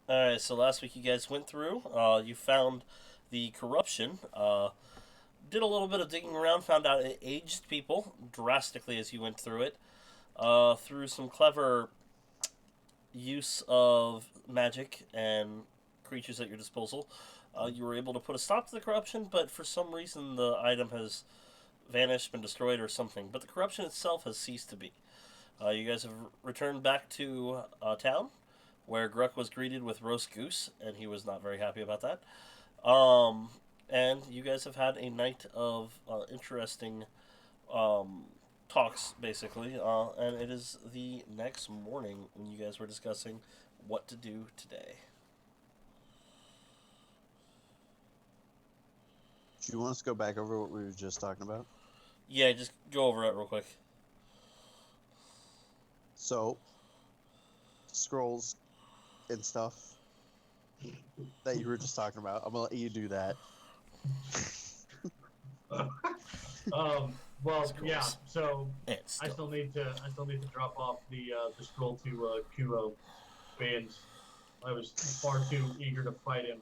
Alright, so last week you guys went through, you found the corruption, did a little bit of digging around, found out it aged people drastically as you went through it, through some clever use of magic and creatures at your disposal. You were able to put a stop to the corruption, but for some reason the item has vanished, been destroyed, or something. But the corruption itself has ceased to be. You guys have returned back to town, where Gruck was greeted with roast goose, and he was not very happy about that. Um, and you guys have had a night of interesting um, talks, basically, and it is the next morning when you guys were discussing what to do today. Do you want us to go back over what we were just talking about? Yeah, just go over it real quick. So, scrolls and stuff that you were just talking about. I'm gonna let you do that. Well, yeah. Scrolls So and I stuff. still need to. I still need to drop off the scroll to Kumo, and I was far too eager to fight him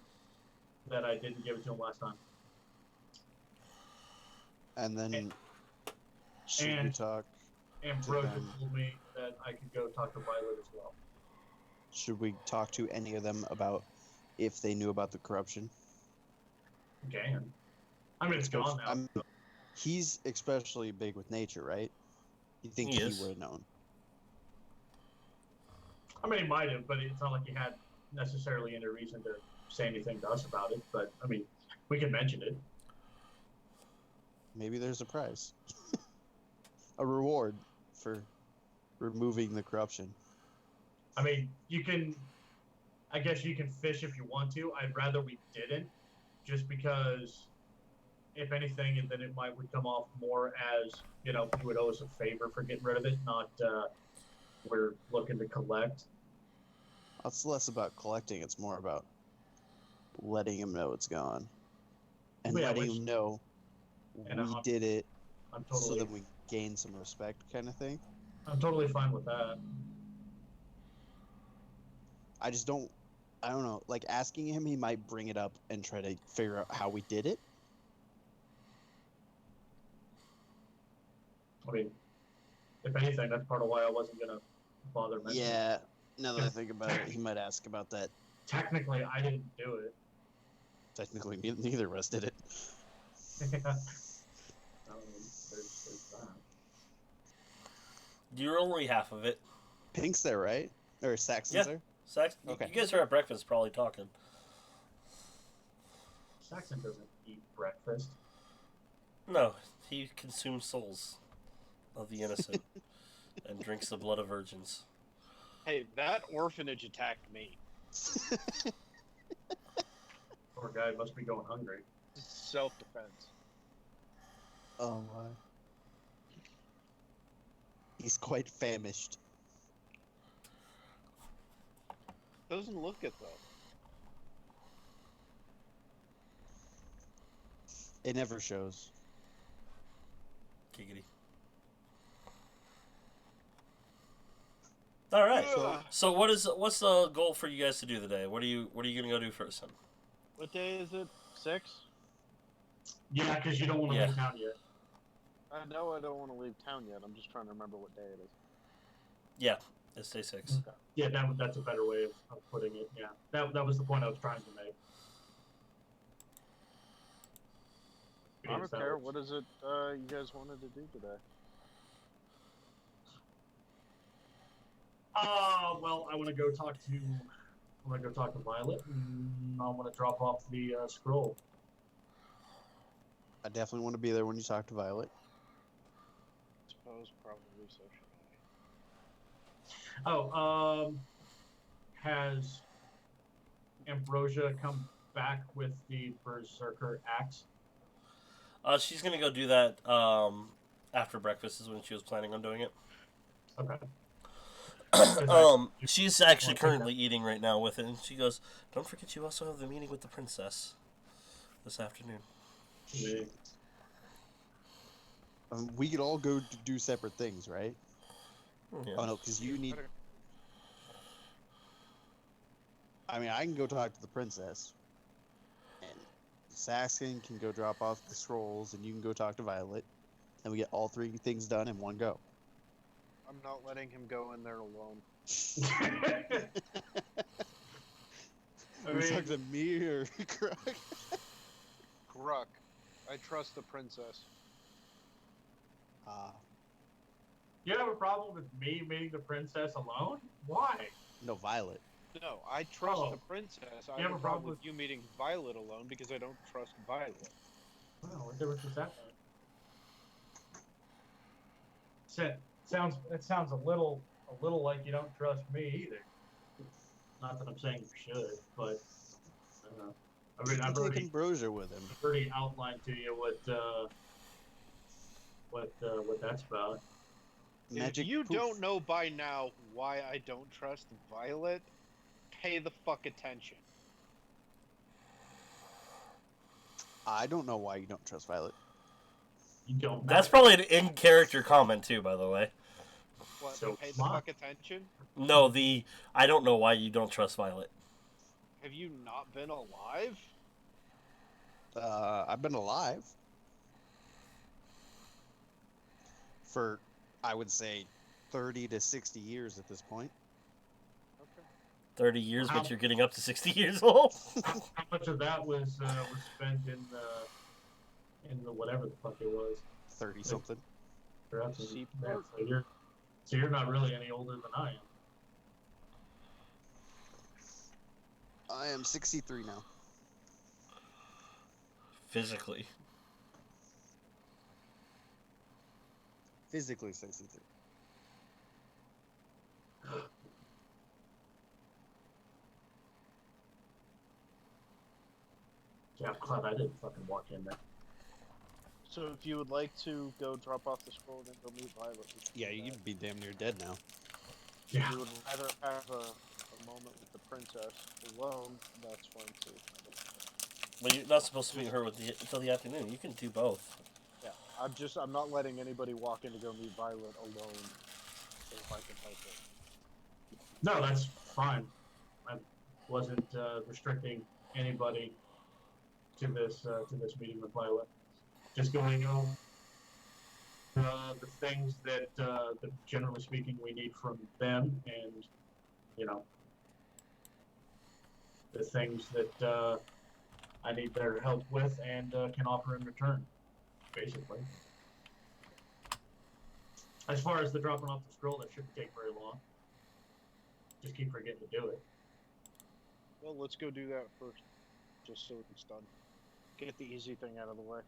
that I didn't give it to him last time. And then, should we And talk to Ambrosia them? told me that I could go talk to Violet as well. Should we talk to any of them about if they knew about the corruption? Okay. I mean, it's gone now. He's especially big with nature, right? You think He he is. would have known? I mean, he might have, but it's not like he had necessarily any reason to say anything to us about it. But I mean, we can mention it. Maybe there's a prize, a reward for removing the corruption. I mean, you can. I guess you can fish if you want to. I'd rather we didn't, just because if anything, and then it might would come off more as you would owe us a favor for getting rid of it, not we're looking to collect. It's less about collecting; it's more about letting him know it's gone, and Yeah, letting which him know and we did it, I'm so totally that we gain some respect, kind of thing. I'm totally fine with that. I just don't. I don't know. Like asking him, he might bring it up and try to figure out how we did it. I mean, if anything, that's part of why I wasn't gonna bother mentioning. Yeah. Now that I think about it, he might ask about that. Technically, I didn't do it. Technically, neither of us did it. There's that. You're only half of it. Pink's there, right? Or Saxon's Yeah. there? Sax, Okay. you guys are at breakfast, probably talking. Saxon doesn't eat breakfast. No, he consumes souls of the innocent and drinks the blood of virgins. Hey, that orphanage attacked me. Poor guy must be going hungry. Self-defense. Oh my. He's quite famished. Doesn't look it though. It never shows. Giggity. All right. Ugh. So what's the goal for you guys to do today? What are you gonna go do first then? What day is it? 6? Yeah, because you don't want to Yeah. leave town yet. I know I don't want to leave town yet. I'm just trying to remember what day it is. Yeah, it's day 6. Yeah, that's a better way of putting it. Yeah, that was the point I was trying to make. I don't Is that care. what- What is it you guys wanted to do today? Well, I want to go talk to. I want to go talk to Violet, and I want to drop off the scroll. I definitely want to be there when you talk to Violet. Suppose probably so should Oh, has Ambrosia come back with the Berserker axe? She's gonna go do that after breakfast is when she was planning on doing it. Okay. She's actually currently eating right now with it, and she goes, "Don't forget, you also have the meeting with the princess this afternoon." Yeah. We could all go do separate things, right? Yeah. Oh no, because you need. I mean, I can go talk to the princess, and Saxon can go drop off the scrolls, and you can go talk to Violet, and we get all three things done in one go. I'm not letting him go in there alone. I We mean, talk to me or Krug. Gruck, I trust the princess. you have a problem with me meeting the princess alone? Why? No, Violet. No, I trust Oh. the princess. I You have a problem with with- you meeting Violet alone because I don't trust Violet. Well, what difference does that make? It sounds a little like you don't trust me either. Not that I'm saying you should, but I mean, You I've can take already Ambrosia with him. outlined to you what that's about. Magic if you poof. don't know by now why I don't trust Violet, pay the fuck attention. I don't know why you don't trust Violet. You don't. That's probably an in-character comment too, by the way. What, So pay the smart. fuck attention? No, I don't know why you don't trust Violet. Have you not been alive? I've been alive for, I would say, 30 to 60 years at this point. Okay. 30 years, How- but you're getting up to 60 years old. How much of that was spent in the whatever the fuck it was? 30 something. Perhaps Seaport? so you're not really any older than I am. I am 63 now. Physically. Physically 63. Yeah, I'm glad I didn't fucking walk in there. So if you would like to go drop off the scroll and go meet Violet, we can Yeah, do that. you'd be damn near dead now. Yeah. If you would rather have a moment with the princess alone, that's fine too. Well, you're not supposed to meet her until the afternoon. You can do both. Yeah, I'm not letting anybody walk in to go meet Violet alone if I can help it. No, that's fine. I wasn't restricting anybody to this meeting with Violet. Just going over the things that generally speaking we need from them, and the things that I need their help with and can offer in return, basically. As far as the dropping off the scroll, that shouldn't take very long. Just keep forgetting to do it. Well, let's go do that first, just so it's done. Get the easy thing out of the way.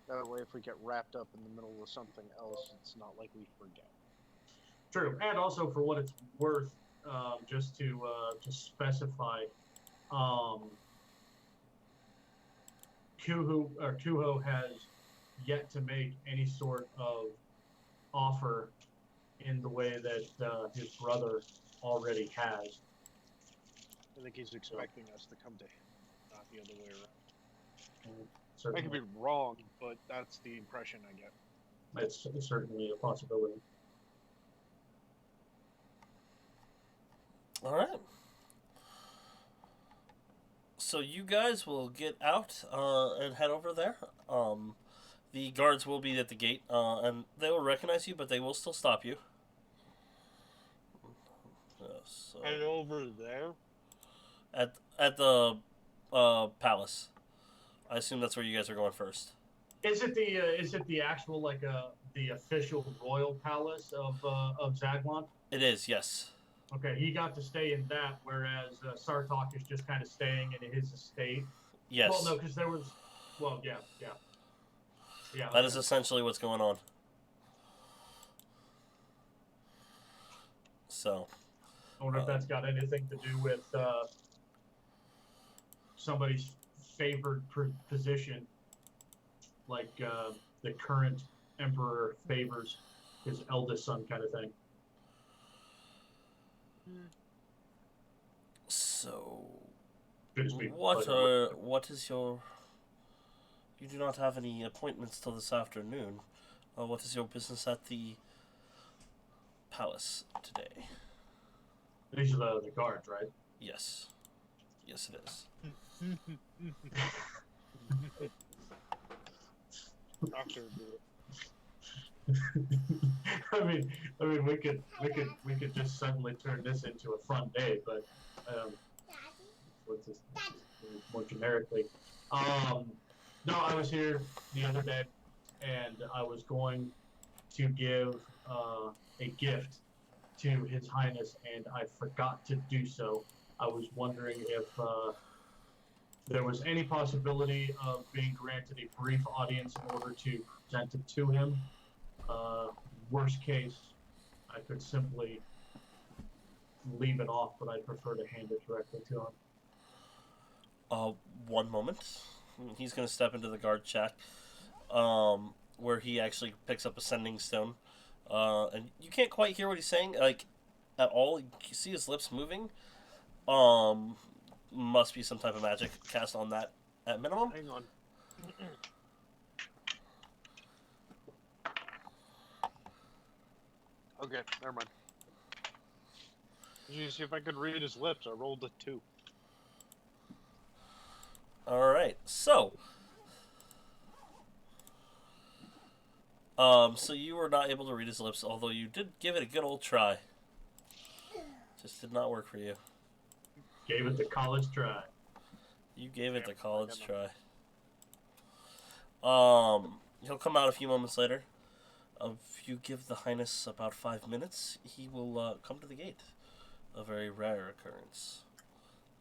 That way, if we get wrapped up in the middle of something else, it's not like we forget. True, and also for what it's worth, just to specify, Kuho has yet to make any sort of offer in the way that his brother already has. I think he's expecting us to come to him, not the other way around. I Certainly, could be wrong, but that's the impression I get. it's certainly a possibility. All right. So you guys will get out and head over there. The guards will be at the gate, and they will recognize you, but they will still stop you. So And over there? at the palace. I assume that's where you guys are going first. Is it the actual the official royal palace of Zaglant? It is, yes. Okay, he got to stay in that, whereas Sartok is just kind of staying in his estate. Yes. Well, no, because there was. Well, yeah. That is essentially what's going on. So. I wonder if that's got anything to do with somebody's favored position, like the current emperor favors his eldest son, kind of thing. So. Could be, What but- is your? You do not have any appointments till this afternoon. What is your business at the palace today? These are the guards, right? Yes. Yes, it is. Doctor, do it. we could just suddenly turn this into a fun day, but let's just more generically. No, I was here the other day, and I was going to give a gift to His Highness, and I forgot to do so. I was wondering if there was any possibility of being granted a brief audience in order to present it to him. Worst case, I could simply leave it off, but I prefer to hand it directly to him. One moment. He's going to step into the guard shack, where he actually picks up a sending stone. And you can't quite hear what he's saying, like, at all. You see his lips moving. Must be some type of magic cast on that at minimum. Hang on. Okay, never mind. Did you see if I could read his lips? I rolled a 2. Alright, so... so you were not able to read his lips, although you did give it a good old try. Just did not work for you. Gave it the college try. You gave it the college I try. He'll come out a few moments later. If you give the Highness about 5 minutes, he will come to the gate. A very rare occurrence.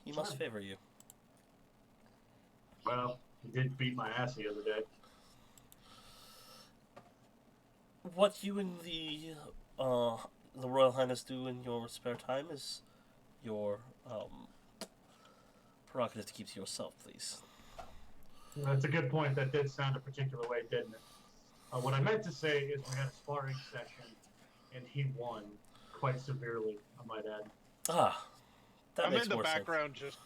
He must favor you. Well, he did beat my ass the other day. What you and the Royal Highness do in your spare time is your prerogative to keep to yourself, please. That's a good point. That did sound a particular way, didn't it? What I meant to say is we had a sparring session, and he won quite severely, I might add. Ah, that I'm makes in the more sense. background. Just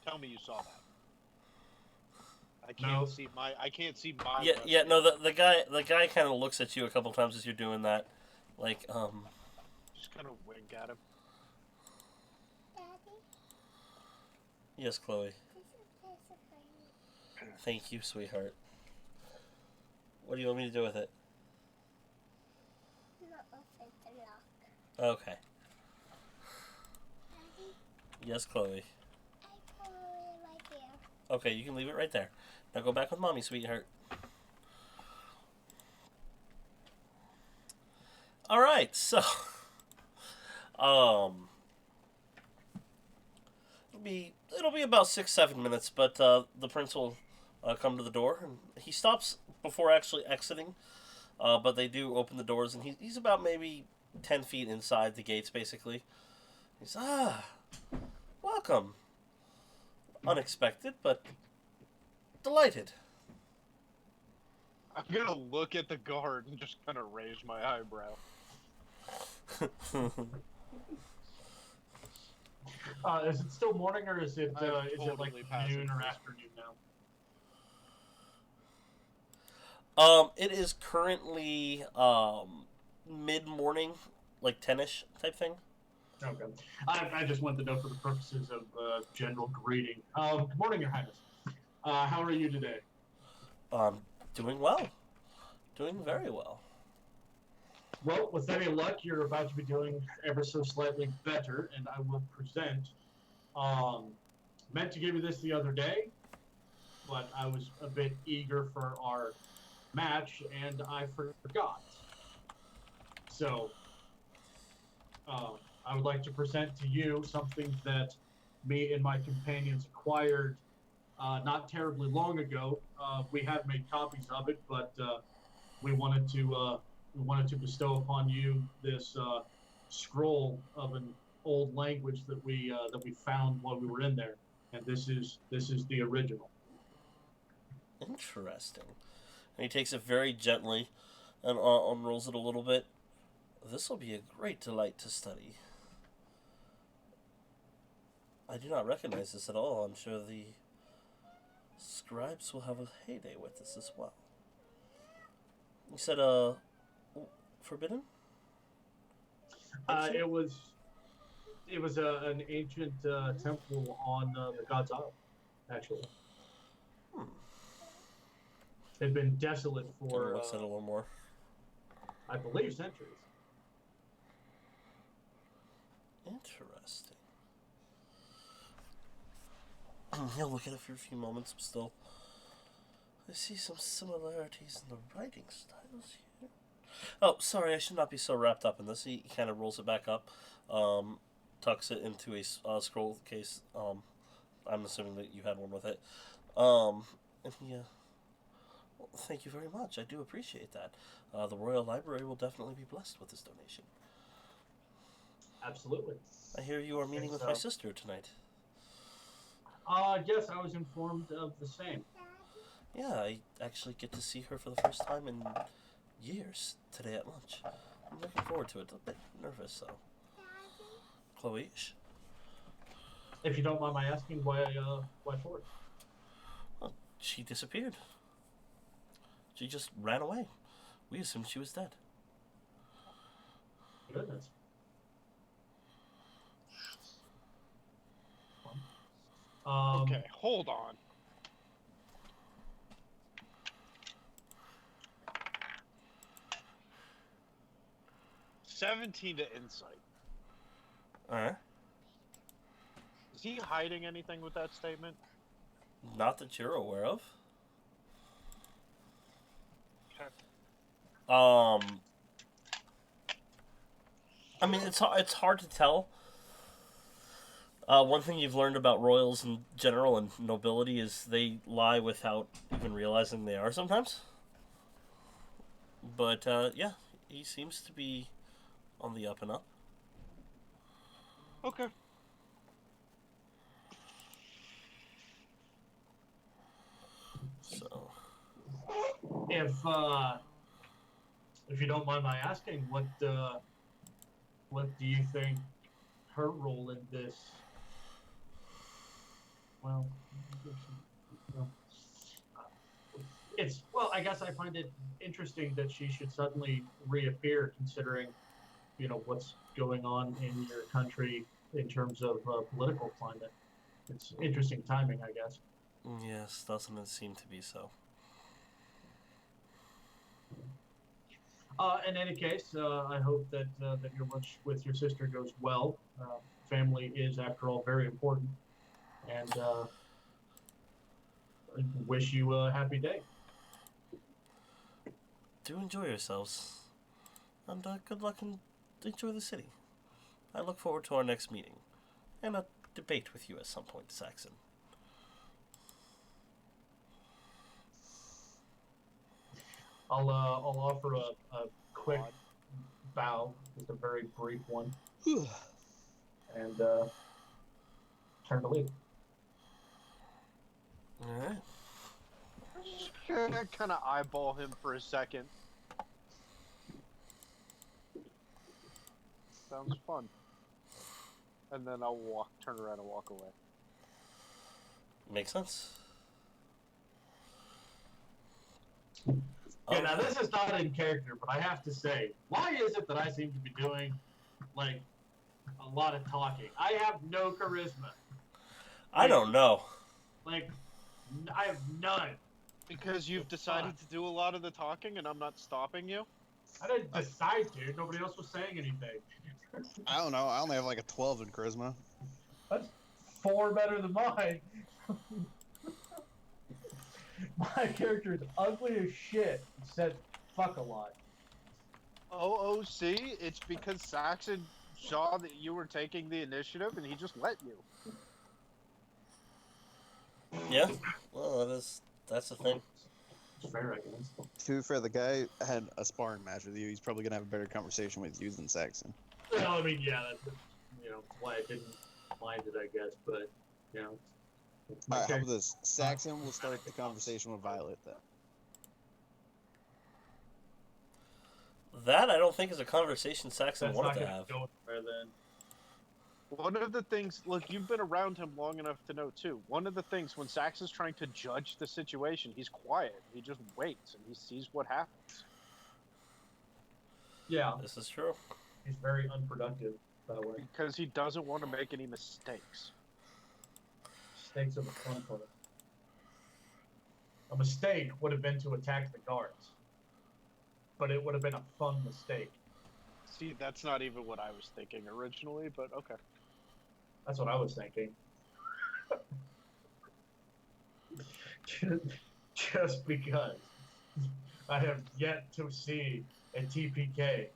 tell me you saw that. I can't see my. I can't see my. Yeah. No, the guy kind of looks at you a couple times as you're doing that, like Just kind of wink at him. Yes, Chloe. Thank you, sweetheart. What do you want me to do with it? Okay. Yes, Chloe. Okay, you can leave it right there. Now go back with mommy, sweetheart. All right, so it'll be about 6-7 minutes, but the prince will come to the door, and he stops before actually exiting. But they do open the doors, and he's about maybe 10 feet inside the gates, basically. He's welcome. Unexpected, but delighted. I'm gonna look at the guard and just kind of raise my eyebrow. Is it still morning, or is it like past noon it. or afternoon now? It is currently mid-morning, like 10ish type thing. Okay. I just wanted to know for the purposes of general greeting. Good morning, Your Highness. How are you today? Doing well. Doing very well. Well, with any luck, you're about to be doing ever so slightly better, and I will present. Meant to give you this the other day, but I was a bit eager for our match, and I forgot. So, I would like to present to you something that me and my companions acquired not terribly long ago. We have made copies of it, but we wanted to bestow upon you this scroll of an old language that we found while we were in there, and this is the original. Interesting. And he takes it very gently and unrolls it a little bit. This will be a great delight to study. I do not recognize this at all. I'm sure the scribes will have a heyday with this as well. You said, forbidden? It was an ancient temple on the God's Isle, actually. It'd been desolate for, Looks at it a little more. I believe, centuries. Interesting. He'll look at it for a few moments, but still. I see some similarities in the writing styles here. Oh, sorry, I should not be so wrapped up in this. He kind of rolls it back up, tucks it into a scroll case. I'm assuming that you had one with it. And he, well, thank you very much. I do appreciate that. The Royal Library will definitely be blessed with this donation. Absolutely. I hear you are meeting with my sister tonight. Yes, I was informed of the same. Yeah, I actually get to see her for the first time in years today at lunch. I'm looking forward to it. A bit nervous, though. Chloe? If you don't mind my asking, why for it? Well, she disappeared. She just ran away. We assumed she was dead. Goodness. Okay, hold on. $17 to insight. Alright. Is he hiding anything with that statement? Not that you're aware of. Okay. I mean, it's hard to tell. One thing you've learned about royals in general and nobility is they lie without even realizing they are sometimes. But, yeah, he seems to be on the up and up. Okay. So, if you don't mind my asking, what do you think her role in this? Well, I guess I find it interesting that she should suddenly reappear, considering, what's going on in your country in terms of political climate. It's interesting timing, I guess. yes, doesn't it seem to be so? In any case, I hope that your lunch with your sister goes well. Family is, after all, very important, and I wish you a happy day. Do enjoy yourselves, and good luck and enjoy the city. I look forward to our next meeting, and a debate with you at some point, Saxon. I'll offer a quick bow, just a very brief one, and turn to leave. Alright. Kind of eyeball him for a second. Sounds fun. And then I'll turn around and walk away. Makes sense. Okay, now this is not in character, but I have to say, why is it that I seem to be doing, like, a lot of talking? I have no charisma. I don't know. Like, I have none. Because you've decided to do a lot of the talking and I'm not stopping you? I didn't decide to. Nobody else was saying anything. I don't know. I only have like a 12 in charisma. That's 4 better than mine. My character is ugly as shit and said fuck a lot. OOC, it's because Saxon saw that you were taking the initiative and he just let you. Yeah? Well, that's the thing. It's fair, I guess. To be fair, the guy had a sparring match with you. He's probably gonna have a better conversation with you than Saxon. Well, I mean, yeah, that's why I didn't mind it, I guess, but, Alright, how about this? Saxon will start the conversation with Violet then. That I don't think is a conversation Saxon That's wanted not to gonna have. go anywhere then. One of the things, look, you've been around him long enough to know too. One of the things when Saxon's trying to judge the situation, he's quiet. He just waits and he sees what happens. Yeah, This is true. He's very unproductive, by the way. Because he doesn't want to make any mistakes. Mistakes are the fun part. A mistake would have been to attack the guards, but it would have been a fun mistake. See, that's not even what I was thinking originally, but okay. That's what I was thinking. Just because I have yet to see a TPK,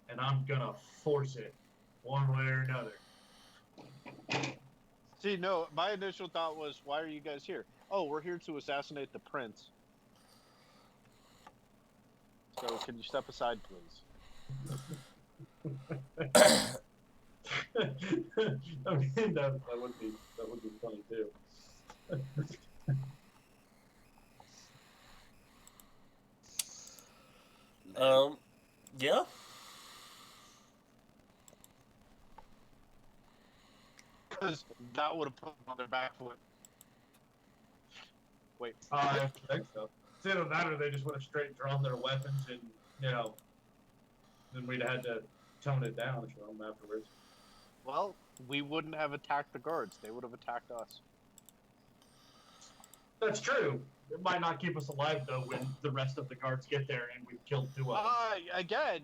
and I'm gonna force it one way or another. See, no, my initial thought was, why are you guys here? Oh, we're here to assassinate the prince. So, can you step aside, please? I mean, that would be funny too. Yeah. Because that would have put them on their back foot. Wait. I think so. It's either that or they just would have straight drawn their weapons and, then we'd have had to tone it down or something afterwards. Well, we wouldn't have attacked the guards. They would have attacked us. That's true. It might not keep us alive, though, when the rest of the guards get there and we've killed 2 of them. Again,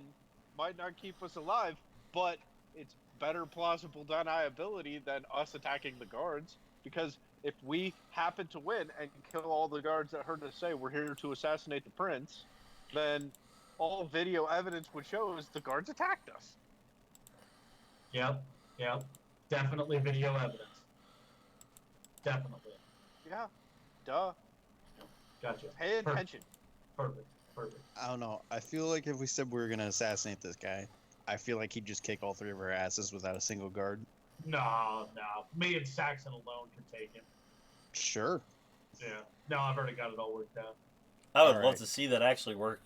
might not keep us alive, but it's better plausible deniability than us attacking the guards. Because if we happen to win and kill all the guards that heard us say we're here to assassinate the prince, then all video evidence would show is the guards attacked us. Yep. Definitely video evidence. Definitely. Yeah. Duh. Gotcha. Pay attention. Perfect. I don't know. I feel like if we said we were gonna assassinate this guy, I feel like he'd just kick all 3 of our asses without a single guard. No. Me and Saxon alone can take him. Sure. Yeah. No, I've already got it all worked out. I would Alright. love to see that actually work.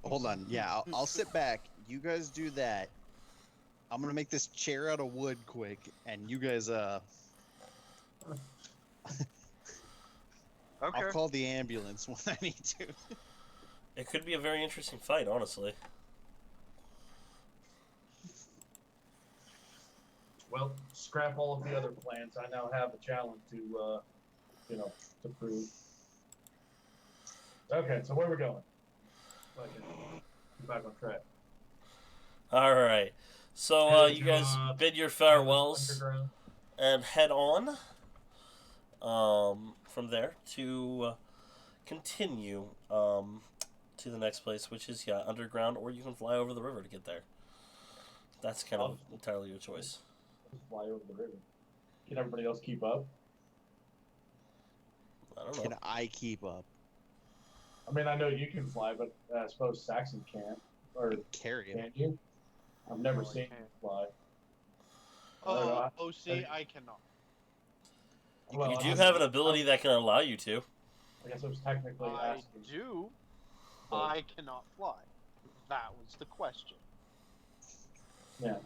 Hold on. Yeah, I'll sit back. You guys do that. I'm gonna make this chair out of wood quick, and you guys Okay. I'll call the ambulance when I need to. It could be a very interesting fight, honestly. Well, scrap all of the other plans. I now have a challenge to prove. Okay, so where are we going? So I can get back on track. All right. So you guys bid your farewells Underground. and head on from there to continue to the next place, which is underground, or you can fly over the river to get there. That's kind of entirely your choice. Just fly over the river. Can everybody else keep up? I don't know. Can I keep up? I mean, I know you can fly, but I suppose Saxon can't. Or Carry it. can you? I've never No, I seen can't. you fly. See, I cannot. Well, You do I'm- have an ability that can allow you to. I guess I was technically I asking. do. So, I cannot fly. That was the question. Yeah.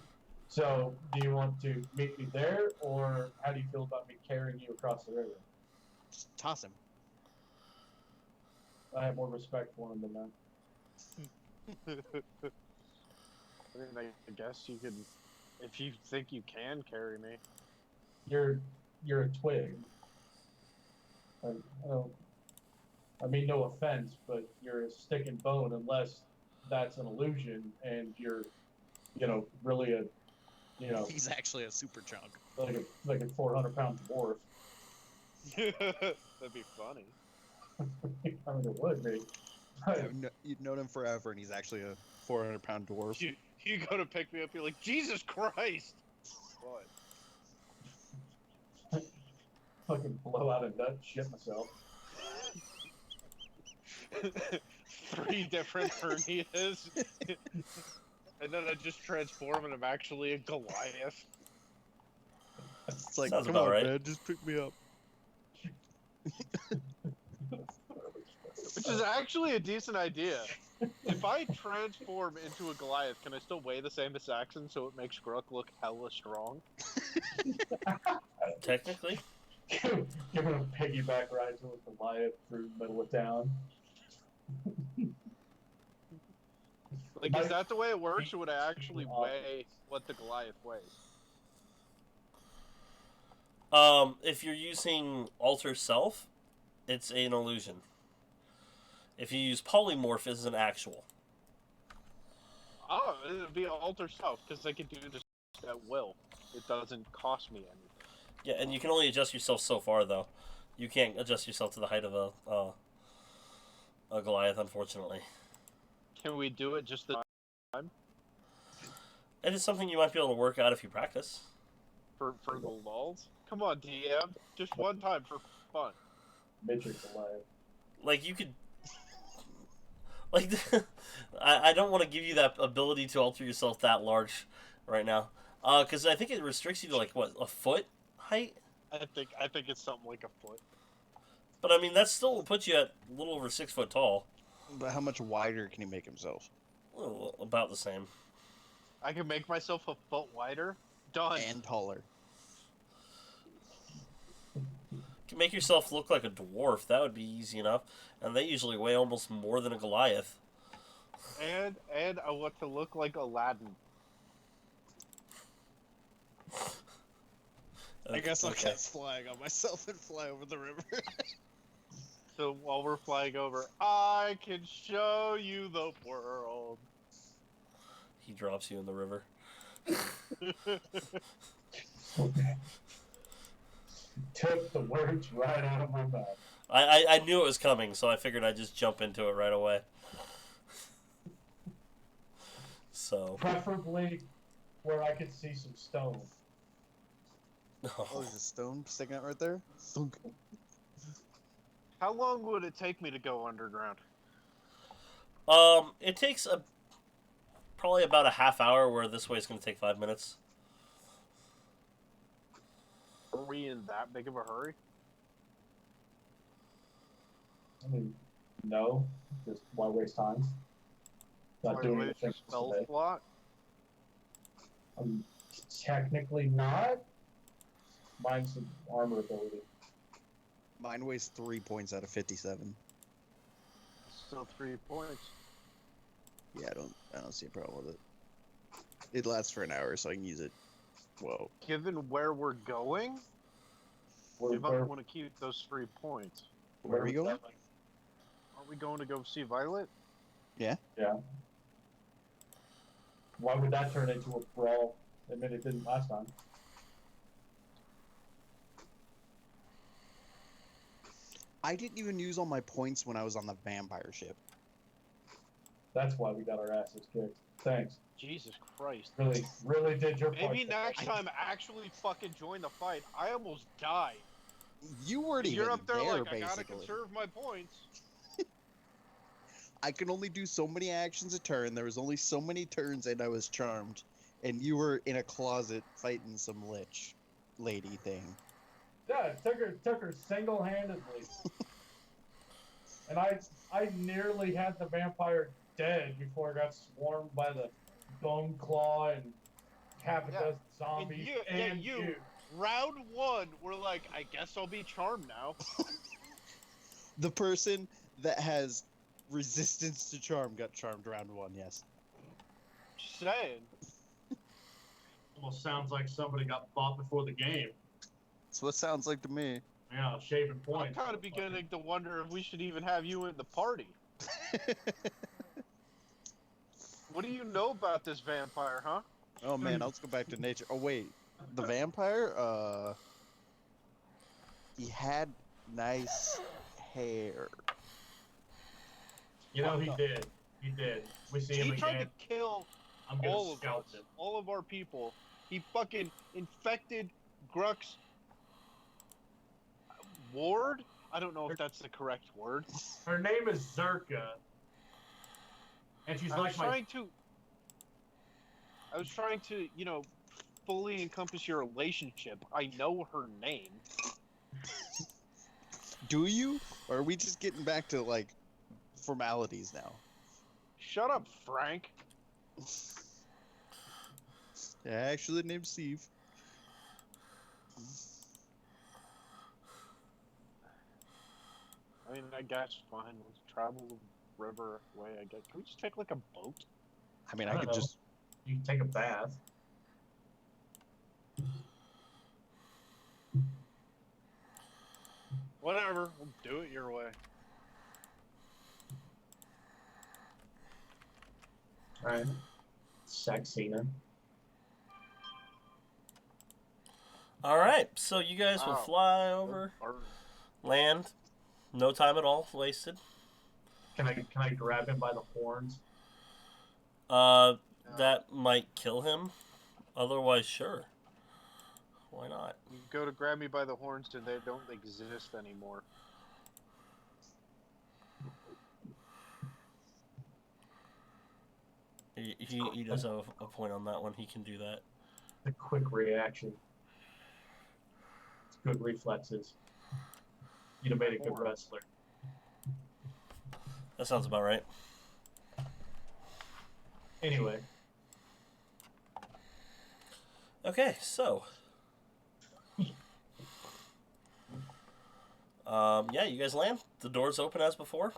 So, do you want to meet me there, or how do you feel about me carrying you across the river? Just toss him. I have more respect for him than that. I mean, I guess you can, if you think you can carry me. You're a twig. I mean, no offense, but you're a stick and bone unless that's an illusion and you're, really a, He's actually a super chunk. like a 400-pound dwarf. That'd be funny. I mean, it would be. You've known him forever, and he's actually a 400-pound dwarf. You go to pick me up, you're like, Jesus Christ! What? Fucking blow out a nut, shit myself. 3 different hernias. And then I just transform and I'm actually a Goliath. It's like, Sounds come about on, right. man, just pick me up. Which is actually a decent idea. If I transform into a Goliath, can I still weigh the same as Saxon so it makes Gruk look hella strong? Technically. Give him a piggyback ride to a Goliath through the middle of town. Like, is that the way it works, or would I actually weigh what the Goliath weighs? If you're using Alter Self, it's an illusion. If you use Polymorph, it's an actual. Oh, it would be Alter Self, because I can do this at will. It doesn't cost me anything. Yeah, and you can only adjust yourself so far, though. You can't adjust yourself to the height of a Goliath, unfortunately. Can we do it just the time It is something you might be able to work out if you practice. for the lulz? Come on, DM. Just one time for fun. Matrix Goliath. Like, you could... Like, I don't want to give you that ability to alter yourself that large right now. Because I think it restricts you to, like, what, a foot height? I think it's something like a foot. But, I mean, that still will put you at a little over 6 foot tall. But how much wider can he make himself? Well, about the same. I can make myself a foot wider. Done. And taller. You can make yourself look like a dwarf. That would be easy enough. And they usually weigh almost more than a Goliath. And I want to look like Aladdin. I guess I'll Okay. cast flying on myself and fly over the river. So while we're flying over, I can show you the world. He drops you in the river. Took the words right out of my mouth. I knew it was coming, so I figured I'd just jump into it right away. So. Preferably where I could see some stone. Oh, there's a stone sticking out right there? Thunk. How long would it take me to go underground? It takes probably about a half hour, where this way it's going to take 5 minutes. Are we in that big of a hurry? I mean, no. Just why waste time? Not Why doing waste anything a spell today. slot? Technically not. Mine's an armor ability. Mine weighs 3 points out of 57. Still 3 points. Yeah, I don't see a problem with it. It lasts for an hour, so I can use it. Whoa. Given where we're going, you might want to keep those 3 points. Where are we going? Aren't we going to go see Violet? Yeah. Why would that turn into a brawl? I mean, it didn't last time. I didn't even use all my points when I was on the vampire ship. That's why we got our asses kicked. Thanks. Jesus Christ. Really did your part. Maybe next time actually fucking join the fight. I almost died. You weren't even You're up there like, I gotta basically. conserve my points. I can only do so many actions a turn. There was only so many turns, and I was charmed. And you were in a closet fighting some lich lady thing. Yeah, it took her single-handedly. And I nearly had the vampire dead before I got swarmed by the Bone Claw and half a dozen zombies. And you. Round one, we're like, I guess I'll be charmed now. The person that has resistance to charm got charmed round one, yes. Just saying. Almost sounds like somebody got bought before the game. That's what it sounds like to me. Yeah, shaving I'm points. kind of beginning to wonder if we should even have you in the party. What do you know about this vampire, huh? Oh man, let's go back to nature. Oh wait, the vampire, he had nice hair. You know, he did. He did. We see him He tried again. to kill I'm gonna all of scalp us, him. all of our people. He fucking infected Grux Ward? I don't know if that's the correct word. Her name is Zerka. And she's I like was my... trying to, you know, fully encompass your relationship. I know her name. Do you? Or are we just getting back to like formalities now? Shut up, Frank. Yeah, actually, the name's Steve. I mean, I guess fine. Let's travel the river way. I guess. Can we just take like a boat? I mean, I I don't could know. just. You can take a bath. Whatever, we'll do it your way. All right. Saxena. All right, so you guys will Wow. fly over, Or- land, no time at all wasted. Can I grab him by the horns? That might kill him. Otherwise, sure. Why not? You go to grab me by the horns and they don't exist anymore. He does have a point on that one. He can do that. The quick reaction. It's good reflexes. You'd have made a good wrestler. That sounds about right. Anyway, Okay, so. Yeah, you guys land. The doors open as before.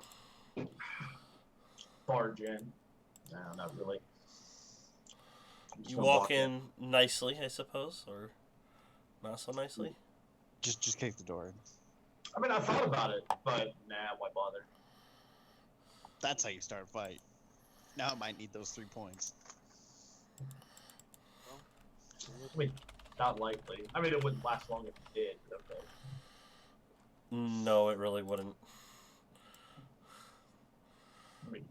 barge in. No, not really. I'm just You gonna walk in nicely, I suppose, or not so nicely. Just kick the door in. I mean, I thought about it, but nah, why bother? That's how you start a fight. Now I might need those 3 points. I mean, not likely. I mean, it wouldn't last long if you did. But okay. No, it really wouldn't. I mean,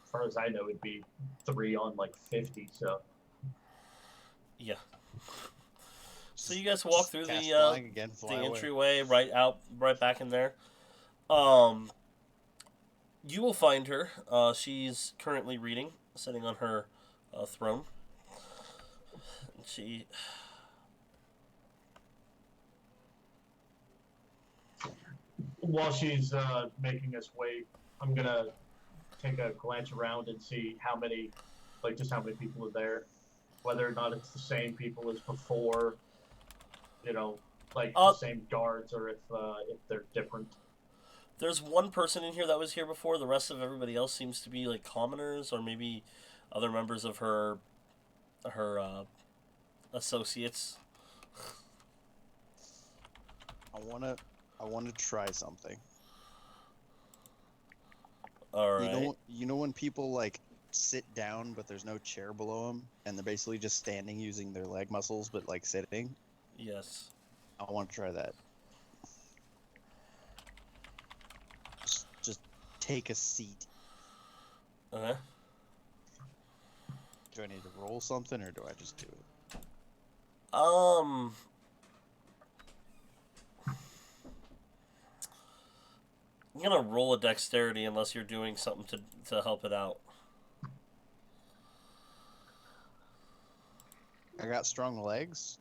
as far as I know, it'd be 3 on like 50. So Yeah. So you guys walk through Cast the flying again, the fly away. entryway, right back in there. You will find her. She's currently reading, sitting on her throne. She. while she's making us wait, I'm gonna take a glance around and see how many, like, just how many people are there, whether or not it's the same people as before. You know, like the same guards, or if they're different. There's one person in here that was here before. The rest of everybody else seems to be like commoners, or maybe other members of her associates. I wanna try something. All right. You know when people like sit down but there's no chair below them and they're basically just standing using their leg muscles but like sitting? Yes. I want to try that. Just take a seat. Okay. Do I need to roll something or do I just do it? I'm gonna roll a dexterity unless you're doing something to help it out. I got strong legs.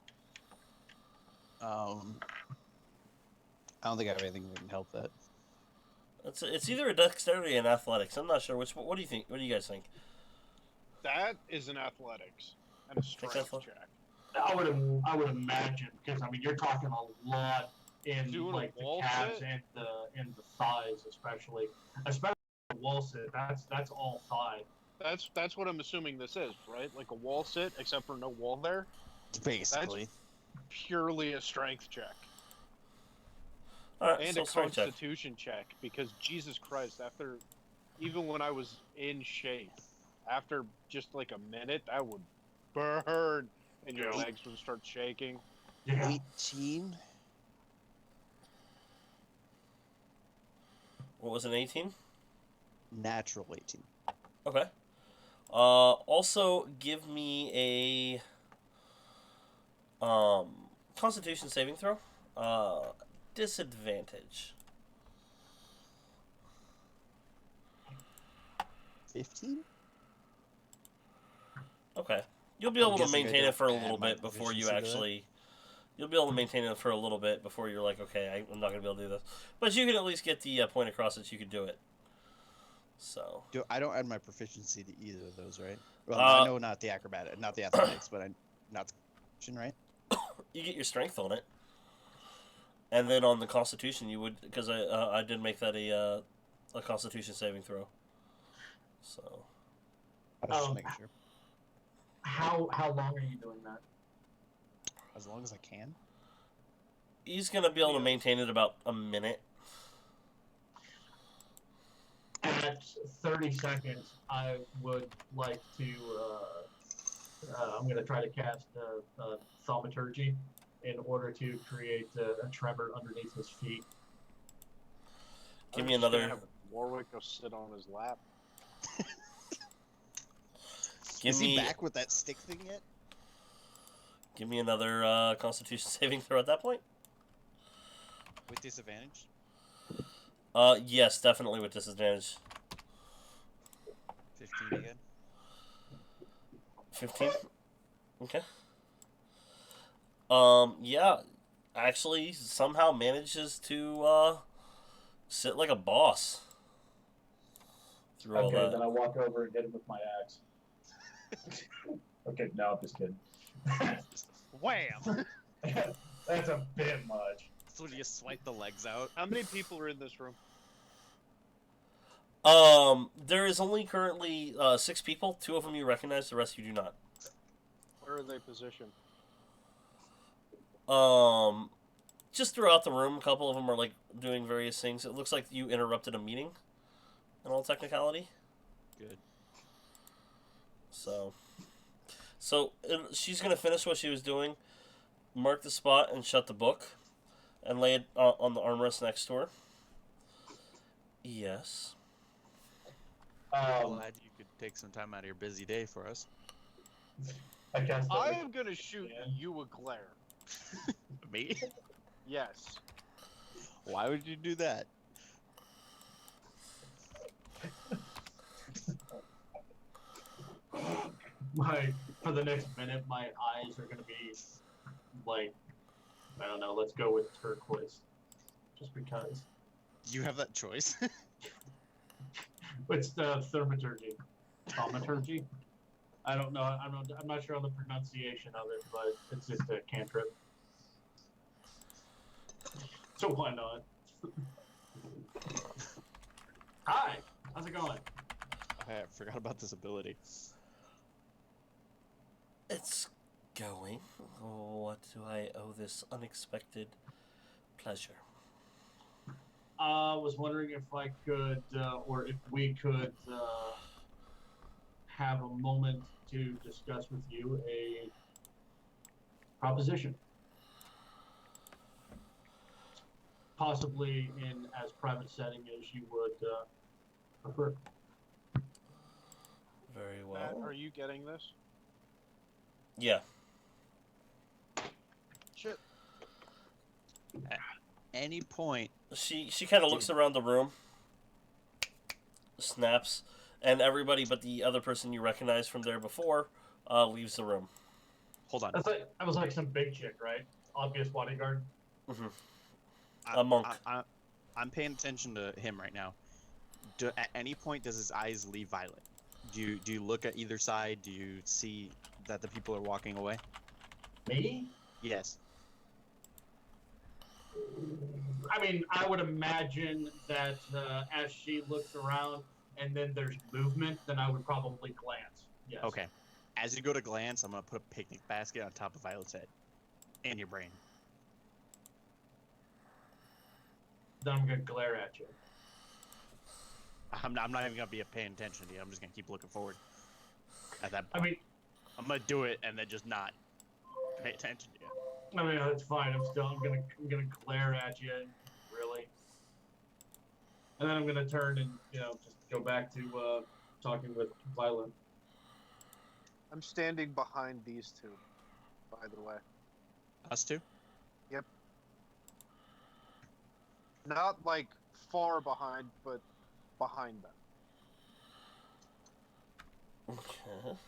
I don't think I have anything that can help that. It's either a dexterity and athletics. I'm not sure which. What do you think? What do you guys think? That is an athletics and a strength athletic? check. I would imagine, because I mean, you're talking a lot in Doing a like the wall calves sit? and the thighs, especially the wall sit. That's all thigh. That's what I'm assuming this is, right? Like a wall sit, except for no wall there. Basically. Purely a strength check All right, and so a strength check. constitution check. Because Jesus Christ, even when I was in shape, after just like a minute, that would burn, and your Yeah. legs would start shaking. Yeah. 18. What was an 18? Natural 18. Okay. Also give me a Constitution saving throw. Disadvantage. 15? Okay. You'll be able to guessing I maintain it don't for a add little my bit before you proficiency to that. actually. You'll be able to maintain it for a little bit before you're like, okay, I'm not gonna be able to do this. But you can at least get the point across that you can do it. So. I don't add my proficiency to either of those, right? Well, Uh, I know not the acrobatic, not the athletics, but not the constitution, right? You get your strength on it, and then on the Constitution you would, because I did make that a Constitution saving throw. So. I was just Um, making sure. How long are you doing that? As long as I can. He's gonna be able to maintain it about a minute. At 30 seconds, I would like to. I'm going to try to cast thaumaturgy in order to create a tremor underneath his feet. Give I'm me just gonna another. have Warwick go sit on his lap. Give Is me. he back with that stick thing yet? Give me another Constitution saving throw at that point. With disadvantage? Yes, definitely with disadvantage. 15 again. 15. Okay. Yeah. Actually, somehow manages to sit like a boss. Through all Okay, that. then I walk over and hit him with my axe. Okay, no, I'm just kidding. Wham! That's a bit much. So you swipe the legs out. How many people are in this room? There is only currently 6 people. 2 of them you recognize, the rest you do not. Where are they positioned? Just throughout the room, a couple of them are like doing various things. It looks like you interrupted a meeting, in all technicality. Good. So she's gonna finish what she was doing, mark the spot, and shut the book, and lay it on the armrest next to her. Yes. Glad you could take some time out of your busy day for us. I cast. I am gonna shoot Yeah. you a glare. Me? Yes. Why would you do that? For the next minute, my eyes are gonna be like, I don't know. Let's go with turquoise, just because. You have that choice. It's the thaumaturgy. I don't know. I'm not sure on the pronunciation of it, but it's just a cantrip. So why not? Hi, how's it going? I forgot about this ability. It's going. What do I owe this unexpected pleasure? I was wondering if I could, or if we could, have a moment to discuss with you a proposition. Possibly in as private setting as you would prefer. Very Matt, well. are you getting this? Yeah. Shit. Any point. She kind of looks around the room, snaps, and everybody but the other person you recognize from there before leaves the room. Hold on. I was like some big chick, right? Obvious bodyguard. Mm-hmm. A monk. I'm paying attention to him right now. At any point, does his eyes leave violet? Do you look at either side? Do you see that the people are walking away? Me? Yes. I mean, I would imagine that as she looks around and then there's movement, then I would probably glance. Yes. Okay. As you go to glance, I'm gonna put a picnic basket on top of Violet's head, in your brain. Then I'm gonna glare at you. I'm not even gonna be paying attention to you. I'm just gonna keep looking forward. At that I point, mean, I'm gonna do it and then just not pay attention to you. I mean that's fine. I'm gonna glare at you, really. And then I'm gonna turn and just go back to talking with Violet. I'm standing behind these two, by the way. Us two? Not like far behind, but behind them. Okay.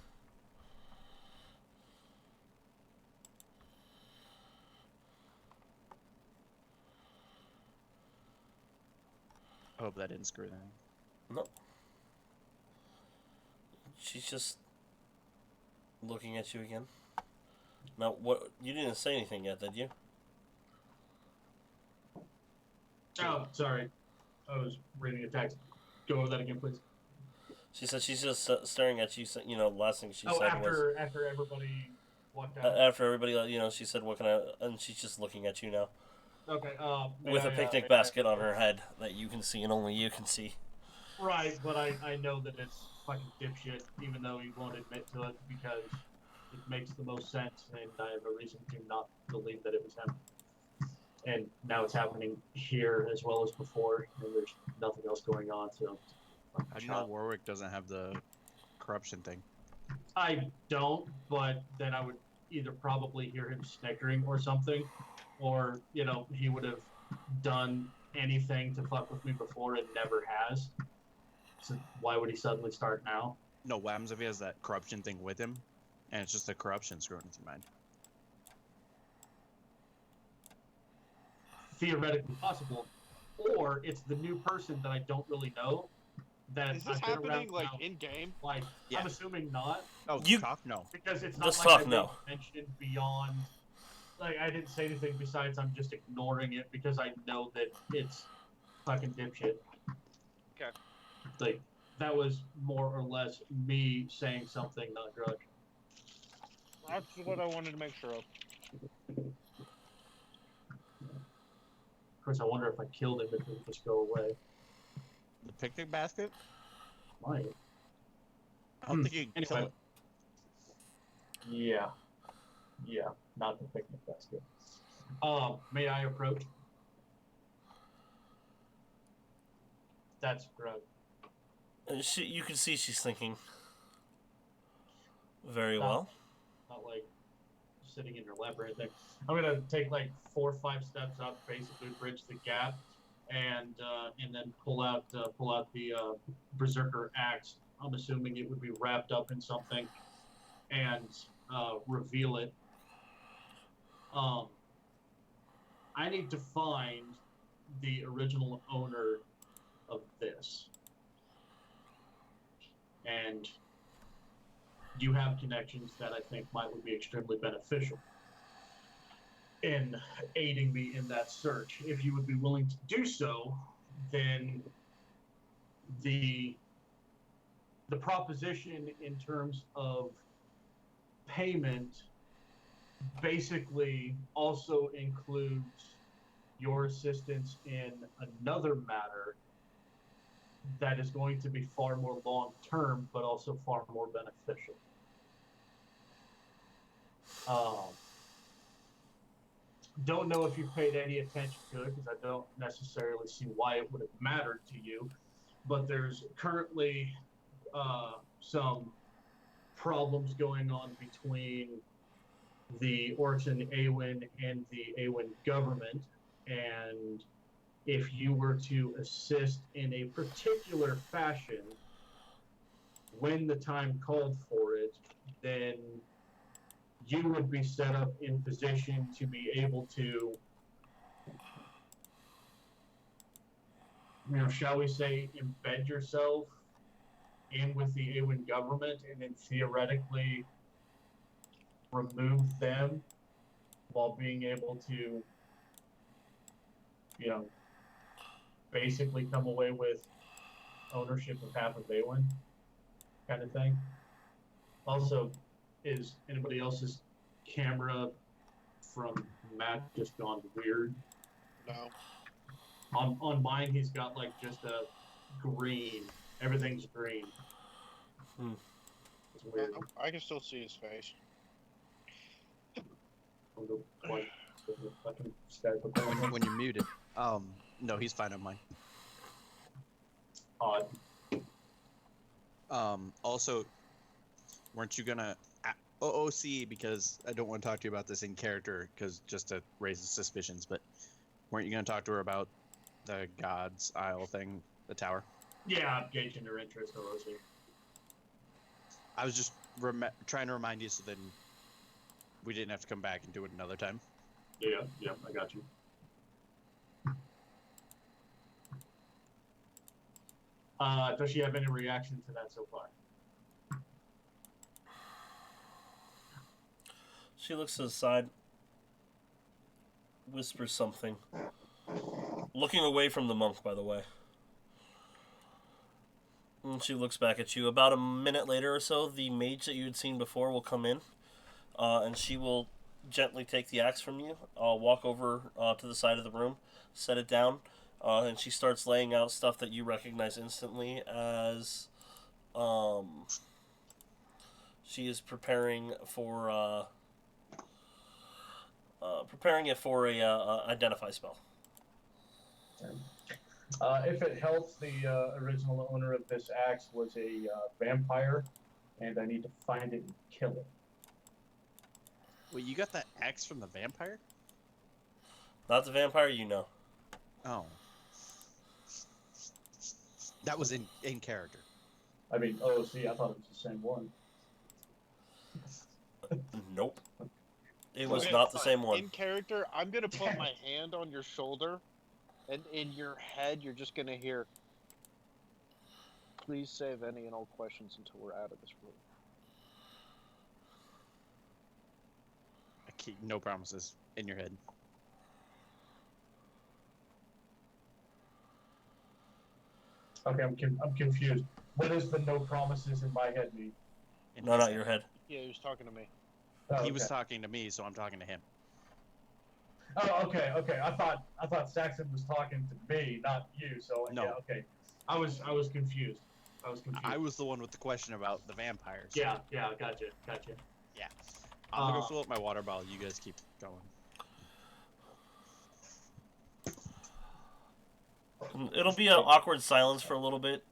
I hope that didn't screw anything. Nope. She's just looking at you again. Now, what? You didn't say anything yet, did you? Oh, sorry. I was reading a text. Go over that again, please. She said she's just staring at you. Last thing she Oh, said was after everybody walked out. after everybody, she said, "What can I?" And she's just looking at you now Okay. with a picnic basket on her head that you can see and only you can see. Right, but I know that it's fucking dipshit, even though he won't admit to it because it makes the most sense, and I have a reason to not believe that it was him. And now it's happening here as well as before, and there's nothing else going on. So How do you know Warwick doesn't have the corruption thing? I don't, but then I would either probably hear him snickering or something, or he would have done anything to fuck with me before and never has. So why would he suddenly start now? No, what happens if he has that corruption thing with him, and it's just the corruption screwing with your mind? Theoretically possible, or it's the new person that I don't really know. That Is this I've been happening around like now. in game? Like Yeah. I'm assuming not, Oh, You- talk? No. because it's not Just like talk I now. mentioned beyond. Like I didn't say anything besides I'm just ignoring it because I know that it's fucking dipshit. Okay. Like that was more or less me saying something, not Drudge. That's what I wanted to make sure of. Of course, I wonder if I killed him, if it would just go away. The picnic basket? Might. I don't think you can kill Anyway. it. Yeah, not the picnic basket. May I approach? That's Drudge. You can see she's thinking. Very No. well. Not like sitting in your lap or anything. I'm gonna take like 4 or 5 steps up, basically bridge the gap, and then pull out the berserker axe. I'm assuming it would be wrapped up in something, and reveal it. I need to find the original owner of this, and you have connections that I think would be extremely beneficial in aiding me in that search. If you would be willing to do so, then the proposition in terms of payment basically also includes your assistance in another matter that is going to be far more long term, but also far more beneficial. Don't know if you've paid any attention to it because I don't necessarily see why it would have mattered to you, but there's currently some problems going on between the Orson Awen and the Awen government, and if you were to assist in a particular fashion when the time called for it, then you would be set up in position to be able to, shall we say, embed yourself in with the Awen government and then theoretically remove them while being able to, basically come away with ownership of half of Awen, kind of thing. Also, is anybody else's camera from Matt just gone weird? No. On mine, he's got like just a green. Everything's green. It's weird. I can still see his face. I'm gonna plug the fucking Skype account. When you're muted. No, he's fine on mine. Odd. Also, weren't you gonna OOC, because I don't want to talk to you about this in character, because just to raise the suspicions, but weren't you gonna talk to her about the God's Isle thing, the tower? Yeah, I'm gauging your interest, OOC. I was just trying to remind you so then we didn't have to come back and do it another time. Yeah, I got you. Does she have any reaction to that so far? She looks to the side, whispers something. Looking away from the monk, by the way. And she looks back at you. About a minute later or so, the mage that you had seen before will come in, and she will gently take the axe from you, walk over to the side of the room, set it down, and she starts laying out stuff that you recognize instantly as she is preparing for preparing it for a identify spell. If it helps, the original owner of this axe was a vampire, and I need to find it and kill it. Wait, you got that axe from the vampire? Not the vampire, you know. Oh. That was in character. I mean, oh, see, I thought it was the same one. Nope. It was Okay, not the fine. same one. In character, I'm gonna put my hand on your shoulder, and in your head, you're just gonna hear, "Please save any and all questions until we're out of this room." I keep no promises in your head. Okay, I'm confused. What does the no promises in my head mean? In No, his not head. your head. Yeah, he was talking to me. Oh, He was okay. talking to me, so I'm talking to him. Oh, okay. I thought Saxon was talking to me, not you. So No. yeah, okay. I was confused. I was confused. I was the one with the question about the vampires. Yeah, gotcha. Yeah. I'm gonna go fill up my water bottle. You guys keep going. It'll be an awkward silence for a little bit.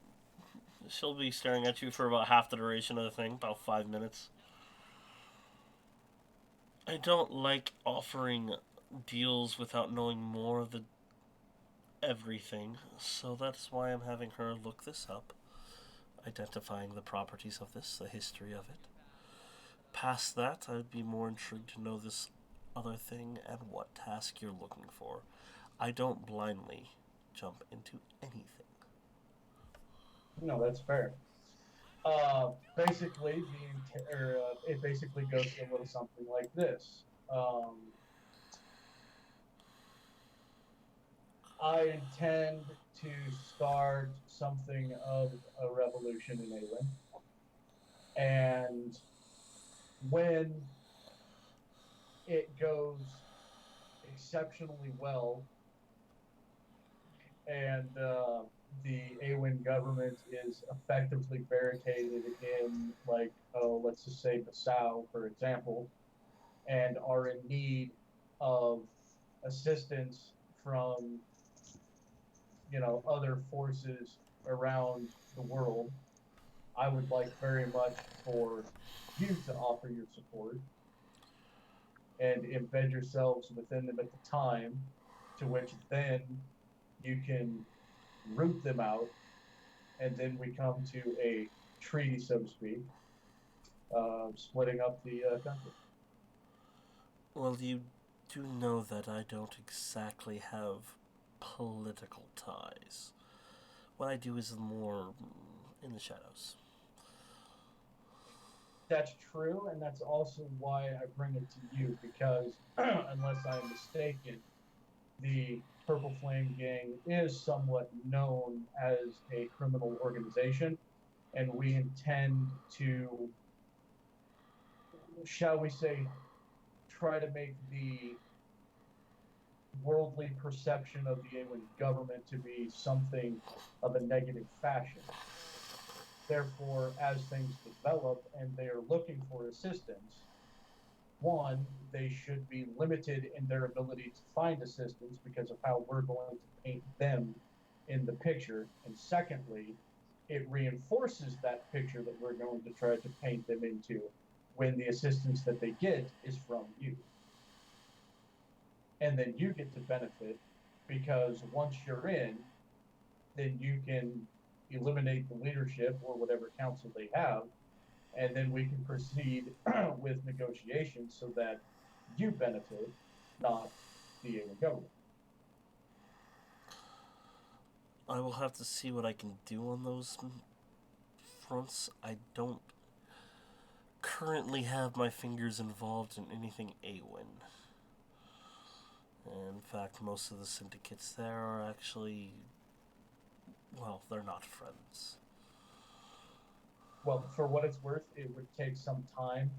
She'll be staring at you for about half the duration of the thing, about 5 minutes. I don't like offering deals without knowing more of the everything, so that's why I'm having her look this up, identifying the properties of this, the history of it. Past that, I'd be more intrigued to know this other thing and what task you're looking for. I don't blindly jump into anything. No, that's fair. Basically, it basically goes a little something like this. I intend to start something of a revolution in Aelin, and when it goes exceptionally well, and the Awen government is effectively barricaded in, like, oh, let's just say Basau, for example, and are in need of assistance from, other forces around the world, I would like very much for you to offer your support and embed yourselves within them at the time, to which then you can root them out, and then we come to a treaty, so to speak, splitting up the country. Well, you do know that I don't exactly have political ties. What I do is more in the shadows. That's true, and that's also why I bring it to you, because unless I'm mistaken, the Purple Flame Gang is somewhat known as a criminal organization, and we intend to, shall we say, try to make the worldly perception of the Awen government to be something of a negative fashion. Therefore, as things develop and they are looking for assistance, one, they should be limited in their ability to find assistance because of how we're going to paint them in the picture. And secondly, it reinforces that picture that we're going to try to paint them into when the assistance that they get is from you. And then you get to benefit, because once you're in, then you can eliminate the leadership or whatever council they have, and then we can proceed with negotiations so that you benefit, not the Awen government. I will have to see what I can do on those fronts. I don't currently have my fingers involved in anything Awen. In fact, most of the syndicates there are actually, well, they're not friends. well, for what it's worth, it would take some time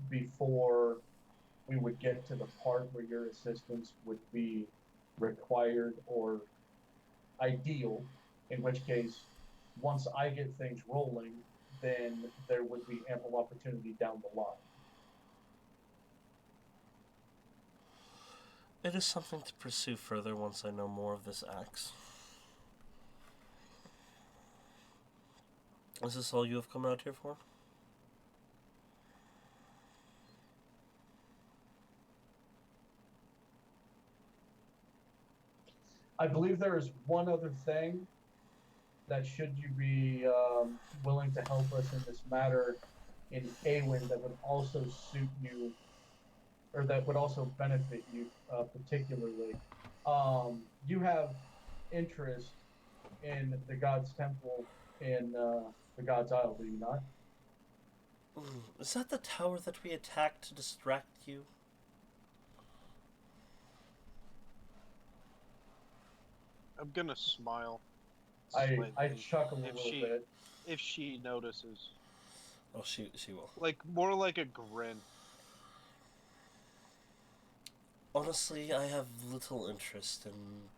before we would get to the part where your assistance would be required or ideal, in which case, once I get things rolling, then there would be ample opportunity down the line. It is something to pursue further once I know more of this axe. Is this all you have come out here for? I believe there is one other thing that, should you be willing to help us in this matter in Awen, that would also suit you, or that would also benefit you particularly. You have interest in the God's Temple in the God's Isle, do you not? Is that the tower that we attacked to distract you? I'm gonna smile. I slightly chuckle a if little she bit. if she notices, Oh, she will. like more like a grin. Honestly, I have little interest in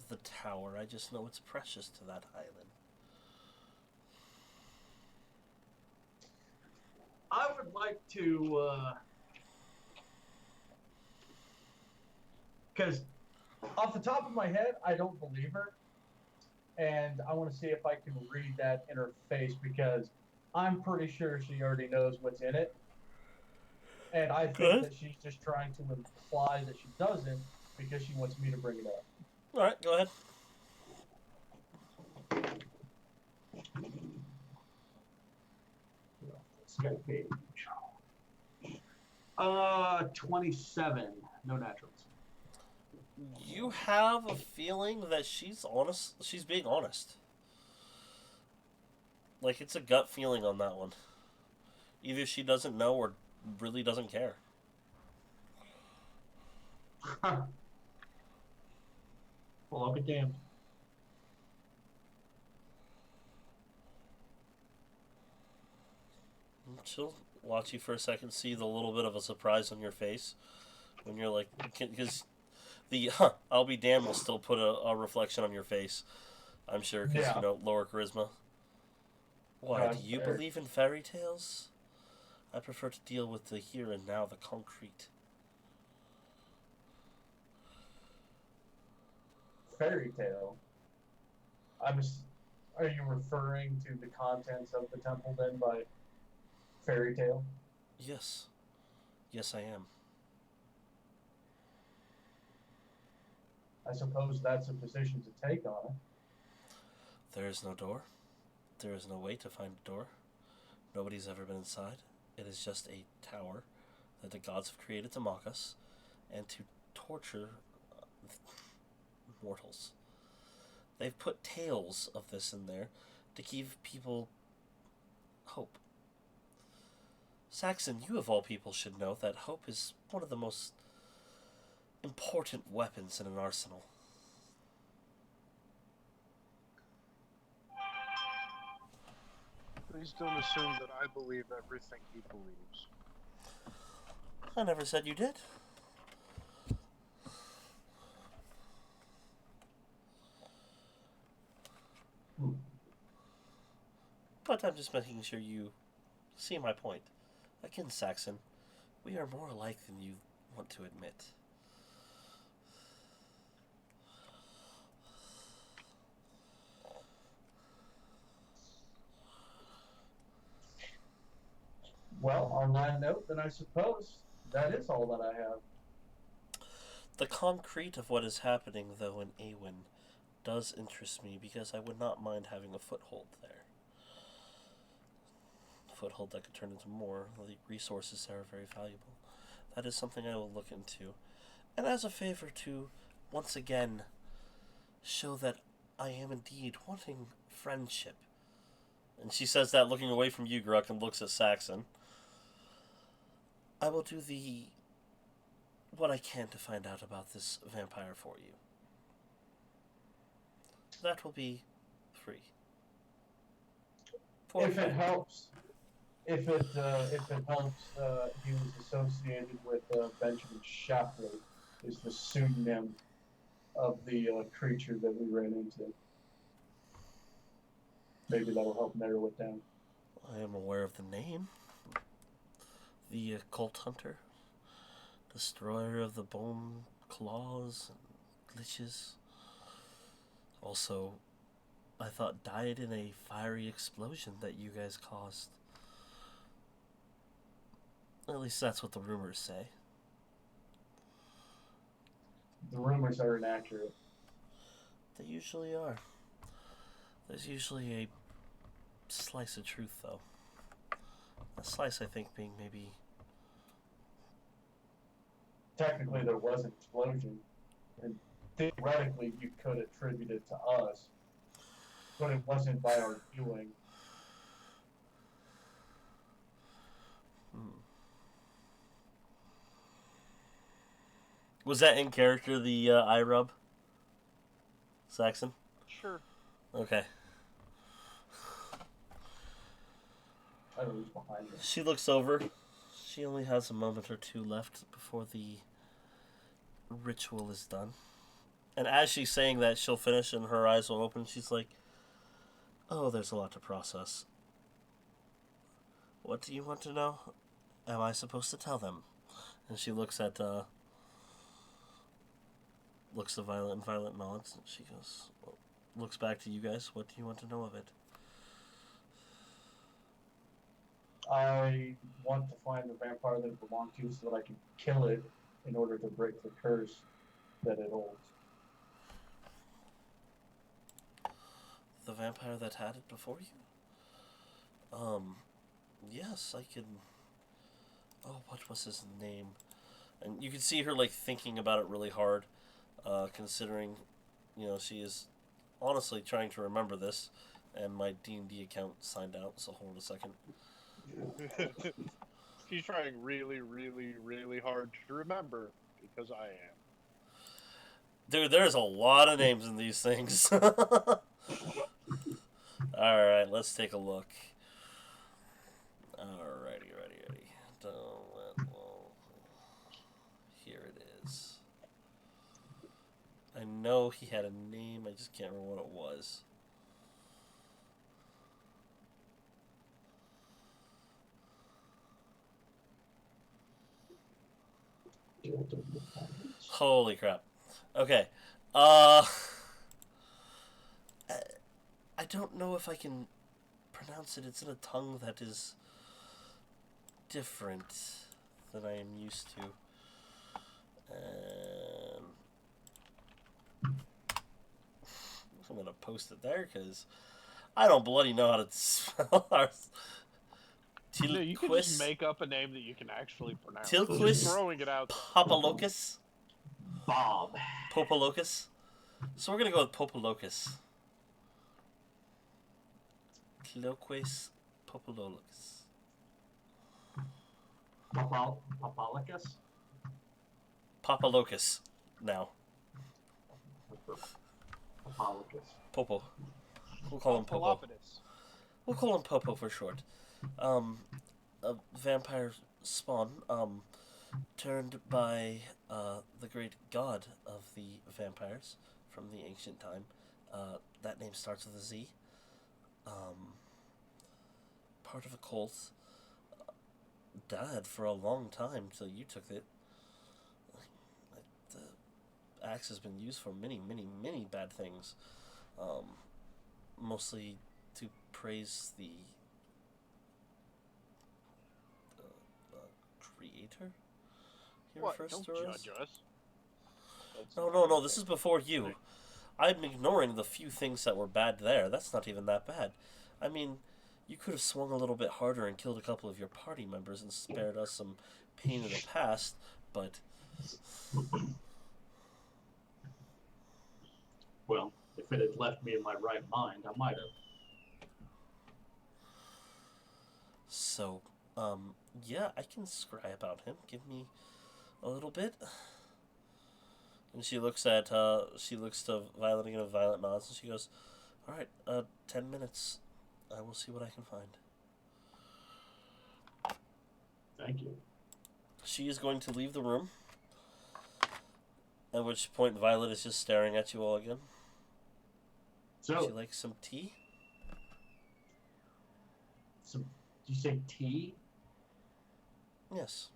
the tower. I just know it's precious to that island. I would like to, because off the top of my head, I don't believe her, and I want to see if I can read that in her face, because I'm pretty sure she already knows what's in it, and I think Good. that she's just trying to imply that she doesn't because she wants me to bring it up. Alright, go ahead. Skype page. 27. No naturals. You have a feeling that she's honest. She's being honest. Like, it's a gut feeling on that one. Either she doesn't know or really doesn't care. Well, I'll be damned. She'll watch you for a second, see the little bit of a surprise on your face when you're like, because the I'll be damned will still put a reflection on your face. I'm sure, because, Yeah. lower charisma. Why, That's do you fair. believe in fairy tales? I prefer to deal with the here and now, the concrete. Fairy tale. Are you referring to the contents of the temple then by fairy tale? Yes. Yes, I am. I suppose that's a position to take on it. There is no door. There is no way to find a door. Nobody's ever been inside. It is just a tower that the gods have created to mock us and to torture mortals. They've put tales of this in there to give people hope. Saxon, you of all people should know that hope is one of the most important weapons in an arsenal. Please don't assume that I believe everything he believes. I never said you did. But I'm just making sure you see my point. Again, Saxon, we are more alike than you want to admit. Well, on that note, then I suppose that is all that I have. The concrete of what is happening, though, in Awen does interest me because I would not mind having a foothold there. A foothold that could turn into more. The resources there are very valuable. That is something I will look into. And as a favor to, once again, show that I am indeed wanting friendship. And she says that looking away from you, Gruck, and looks at Saxon. I will do what I can to find out about this vampire for you. That will be free. If it helps, if it helps, he was associated with Benjamin Shapley, is the pseudonym of the creature that we ran into. Maybe that'll help narrow it down. I am aware of the name. The Occult Hunter. Destroyer of the bone claws and glitches. Also, I thought died in a fiery explosion that you guys caused. At least that's what the rumors say. The rumors are inaccurate. They usually are. There's usually a slice of truth, though. A slice, I think, being maybe... Technically, there was an explosion, and theoretically, you could attribute it to us, but it wasn't by our doing. Was that in character, the eye rub? Saxon? Sure. Okay. I don't know who's behind me. She looks over. She only has a moment or two left before the ritual is done. And as she's saying that, she'll finish and her eyes will open. She's like, oh, there's a lot to process. What do you want to know? Am I supposed to tell them? And she looks at, looks to Violet, and Violet nods. And she goes, looks back to you guys. What do you want to know of it? I want to find the vampire that it belonged to so that I can kill it in order to break the curse that it holds. The vampire that had it before you? Yes, I can... Oh, what was his name? And you can see her, like, thinking about it really hard, considering, you know, she is honestly trying to remember this, and my D&D account signed out, so hold a second. She's trying really, really, really hard to remember, because I am. Dude, there's a lot of names in these things. Alright, let's take a look. Alrighty. Here it is. I know he had a name, I just can't remember what it was. Holy crap. Okay. I don't know if I can pronounce it. It's in a tongue that is different than I am used to. I'm going to post it there because I don't bloody know how to spell ours. No, you can just make up a name that you can actually pronounce. Tilquist Throwing it out. Popolocus? Bob. Popolocus? So we're going to go with Popolocus. Tilquist Popolocus. Papalicus? Popolocus. Now. Papalicus. Popo. We'll call him Popo. Pelopidus. We'll call him Popo for short. A vampire spawn, turned by the great god of the vampires from the ancient time. That name starts with a Z. Part of a cult. Died for a long time till you took it. The axe has been used for many, many, many bad things. Mostly to praise the creator? He What? refers Don't to us? judge us. No, this is before you. I'm ignoring the few things that were bad there. That's not even that bad. I mean, you could have swung a little bit harder and killed a couple of your party members and spared us some pain in the past, but... Well, if it had left me in my right mind, I might have. So, yeah, I can scry about him. Give me a little bit. And she looks at, she looks to Violet again with Violet nods, and she goes, alright, 10 minutes. I will see what I can find. Thank you. She is going to leave the room. At which point Violet is just staring at you all again. Would you So, like some tea? did you say tea? Yes.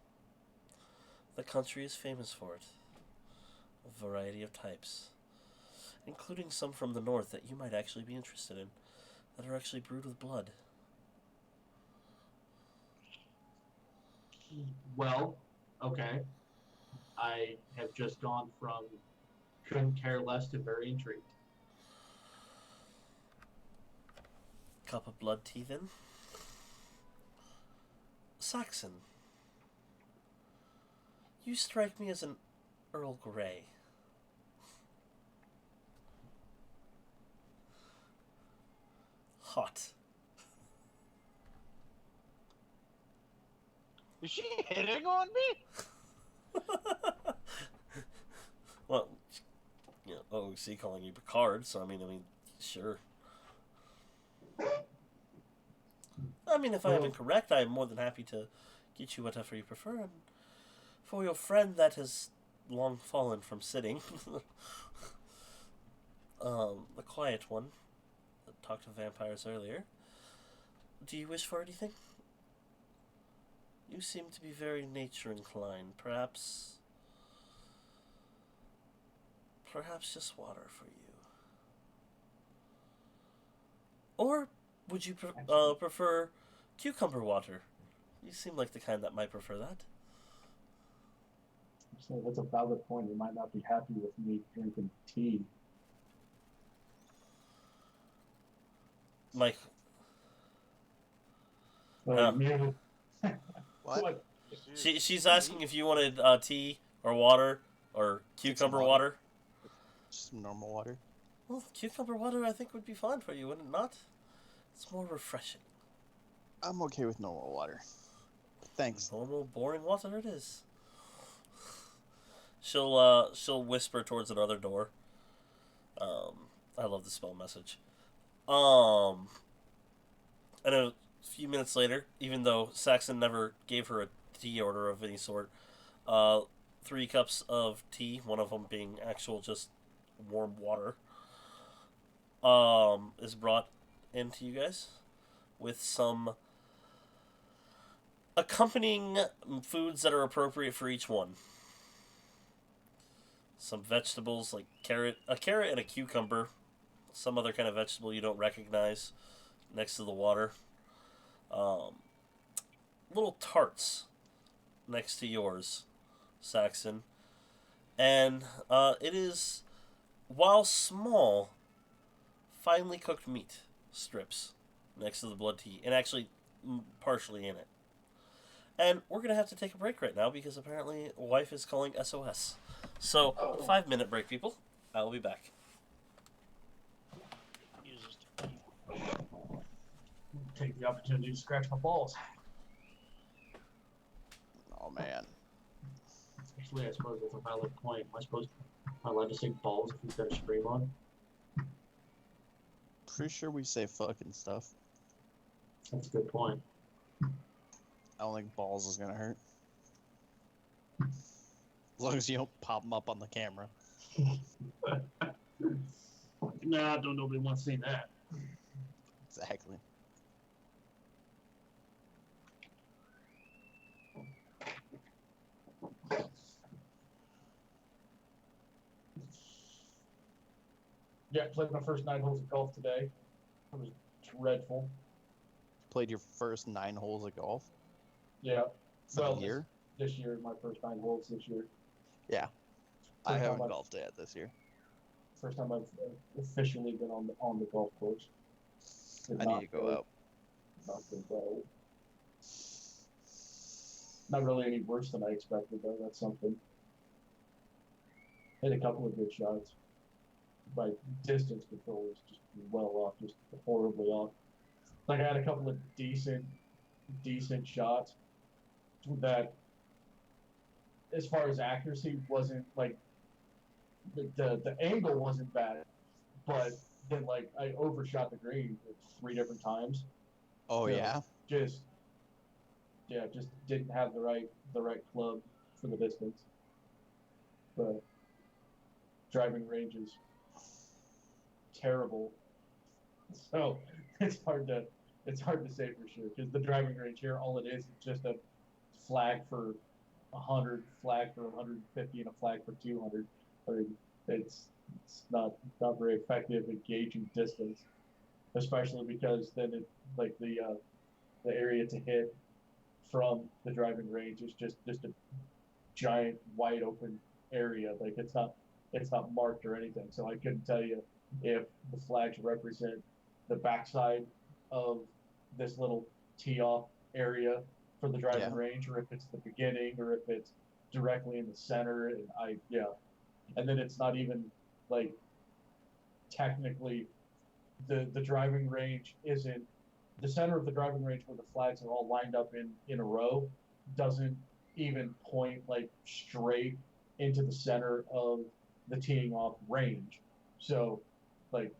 The country is famous for it. A variety of types. Including some from the north that you might actually be interested in. That are actually brewed with blood. Well, okay. I have just gone from couldn't care less to very intrigued. Cup of blood tea then? Saxon. You strike me as an Earl Grey. Hot. Is she hitting on me? Well, you know, OOC calling you Picard, so I mean, sure. I mean, if I am incorrect, I am more than happy to get you whatever you prefer. And for your friend that has long fallen from sitting, the quiet one that talked to vampires earlier, do you wish for anything? You seem to be very nature inclined. Perhaps just water for you. Or would you prefer cucumber water? You seem like the kind that might prefer that. So that's a valid point. You might not be happy with me drinking tea. Mike, So you What? she's asking if you wanted tea or water or cucumber water. water. Just normal water. Well, cucumber water I think would be fine for you, would it not? It's more refreshing. I'm okay with normal water. Thanks. Normal, boring water it is. She'll whisper towards another door. I love the spell message. And a few minutes later, even though Saxon never gave her a tea order of any sort, 3 cups of tea, one of them being actual just warm water, is brought into you guys with some accompanying foods that are appropriate for each one. Some vegetables like a carrot and a cucumber, some other kind of vegetable you don't recognize next to the water. Little tarts next to yours, Saxon. And it is, while small, finely cooked meat strips next to the blood tea, and actually partially in it. And we're going to have to take a break right now because apparently wife is calling SOS. So, 5-minute break, people. I will be back. Take the opportunity to scratch my balls. Oh man. Actually, I suppose that's a valid point. Am I allowed to say balls if we've got a stream on? Pretty sure we say fucking stuff. That's a good point. I don't think balls is gonna hurt. As long as you don't pop them up on the camera. Nah, don't nobody want to see that. Exactly. Yeah, played my first 9 holes of golf today. It was dreadful. Played your first 9 holes of golf Yeah. for the year? This year, my first 9 holes this year. Yeah. I First time haven't I've- golfed yet this year. First time I've officially been on the golf course. Did I not need to go out. Not go well. Not really any worse than I expected, though. That's something. Hit a couple of good shots. My distance control was just well off, just horribly off. Like I had a couple of decent shots that, as far as accuracy, wasn't like the angle wasn't bad, but then like I overshot the green like 3 different times. Oh Yeah. yeah? Just yeah, just didn't have the right club for the distance. But driving range is terrible, so it's hard to say for sure because the driving range here, all it is just a flag for 100, flag for 150, and a flag for 200. I mean, it's not very effective at gauging distance, especially because then it like the area to hit from the driving range is just a giant wide open area. Like it's not marked or anything. So I couldn't tell you if the flags represent the backside of this little tee off area for the driving Yeah. range, or if it's the beginning, or if it's directly in the center. And and then it's not even like technically the driving range isn't the center of the driving range where the flags are all lined up in a row doesn't even point like straight into the center of the teeing off range. So like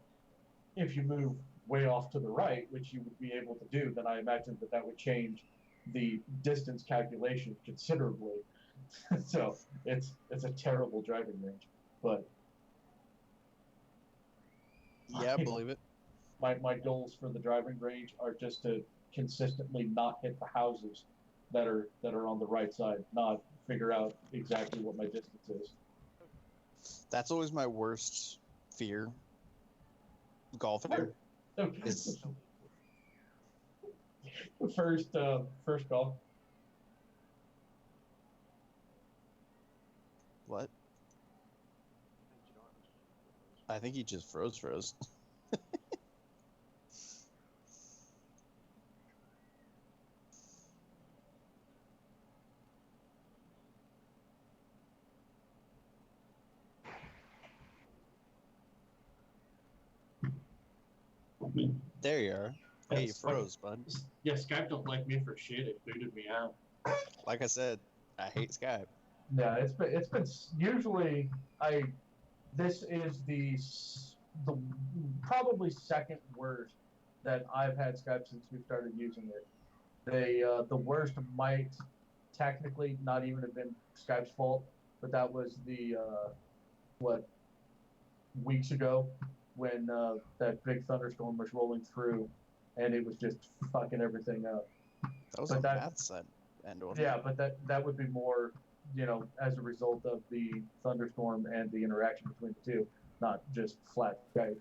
if you move way off to the right, which you would be able to do, then I imagine that would change the distance calculation considerably. So it's a terrible driving range. But Yeah, believe it. my goals for the driving range are just to consistently not hit the houses that are on the right side, not figure out exactly what my distance is. That's always my worst fear. Golfing. Is First golf. what? I think he just froze. There you are. Hey, you Yes. froze, bud. Yeah, Skype don't like me for shit. It booted me out. Like I said, I hate Skype. Yeah, it's been usually this is the probably second worst that I've had Skype since we started using it. The worst might technically not even have been Skype's fault, but that was the weeks ago when that big thunderstorm was rolling through, and it was just fucking everything up. That was But on that- Matt's side. And Yeah, but that would be more, as a result of the thunderstorm and the interaction between the two, not just flat Skype.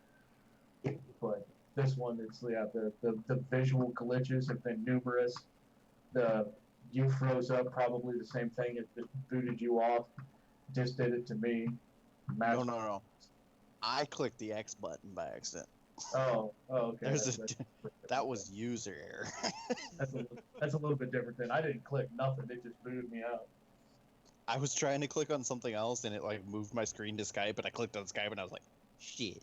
But this one, the visual glitches have been numerous. You froze up, probably the same thing. It just booted you off. Just did it to me. No. I clicked the X button by accident. Oh, okay. There's That's That was user error. that's a little bit different than I didn't click nothing. It just booted me out. I was trying to click on something else and it like moved my screen to Skype, and I clicked on Skype and I was like, shit.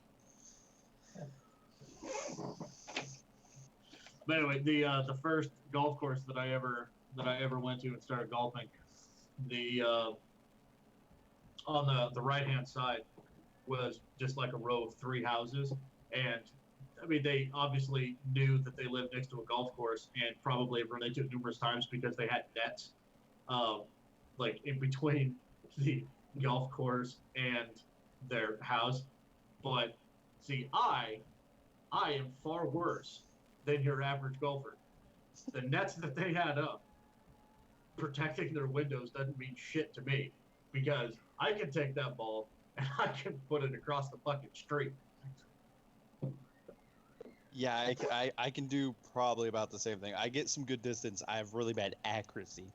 But anyway, the first golf course that I ever went to and started golfing, on the right hand side was just like a row of three houses, and I mean they obviously knew that they lived next to a golf course and probably have run into it numerous times because they had nets, like in between the golf course and their house. But see, I am far worse than your average golfer. The nets that they had up protecting their windows doesn't mean shit to me because I can take that ball and I can put it across the fucking street. Yeah, I can do probably about the same thing. I get some good distance. I have really bad accuracy.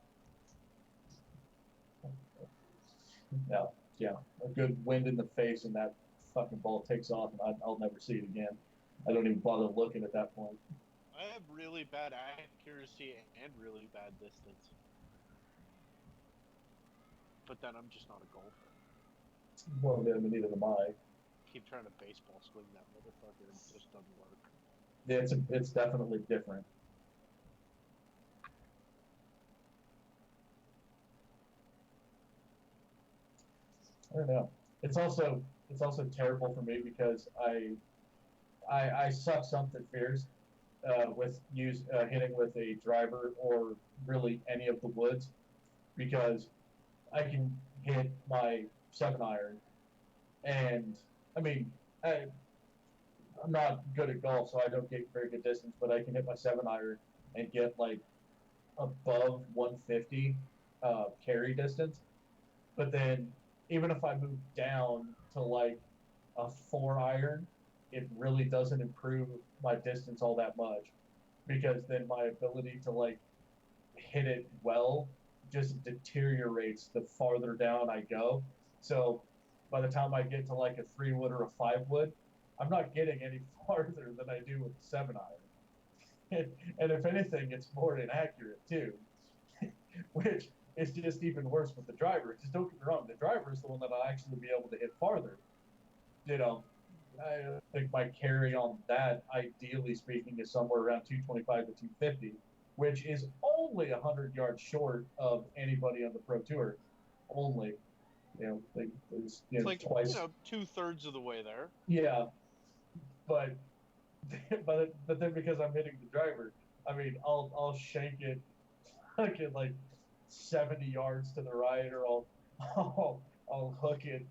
Yeah. A good wind in the face and that fucking ball takes off, and I'll never see it again. I don't even bother looking at that point. I have really bad accuracy and really bad distance. But then I'm just not a golfer. Well, I mean, neither am I. Keep trying to baseball swing that motherfucker, it just doesn't work. Yeah, it's definitely different. I don't know. It's also terrible for me because I suck something fierce, hitting with a driver or really any of the woods, because I can hit my 7-iron, and I mean I'm not good at golf, so I don't get very good distance, but I can hit my 7-iron and get like above 150 carry distance. But then even if I move down to like a 4-iron, it really doesn't improve my distance all that much, because then my ability to like hit it well just deteriorates the farther down I go. So by the time I get to like a 3-wood or a 5-wood, I'm not getting any farther than I do with a 7-iron. And if anything, it's more inaccurate too, which is just even worse with the driver. Just don't get me wrong, the driver is the one that'll actually be able to hit farther. You know, I think my carry on that, ideally speaking, is somewhere around 225 to 250, which is only 100 yards short of anybody on the Pro Tour. Only, there's It's like twice. 2/3 of the way there. Yeah, but but then because I'm hitting the driver, I mean, I'll shank it like 70 yards to the right, or I'll hook it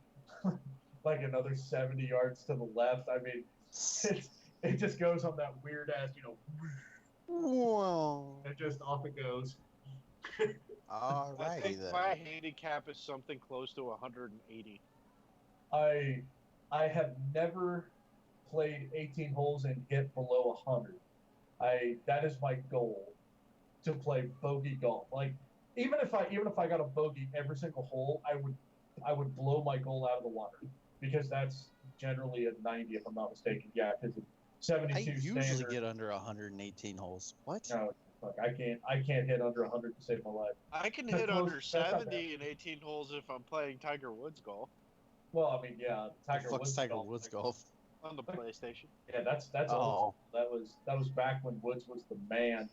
like another 70 yards to the left. I mean, it just goes on that weird ass, Whoa. it just off it goes. I Alrighty think then. my handicap is something close to 180. I have never played 18 holes and hit below 100. That is my goal, to play bogey golf. Like even if I got a bogey every single hole, I would blow my goal out of the water, because that's generally a 90 if I'm not mistaken. Yeah, because 72 I usually standard. get under 118 holes. What? No, fuck, I can't hit under 100 to save my life. I can That's hit close. under That's not 70 in 18 holes if I'm playing Tiger Woods golf Well, I mean, yeah, The Tiger fuck's Woods Tiger golf. Woods golf? on the PlayStation. Yeah, that's Oh. old. That was back when Woods was the man,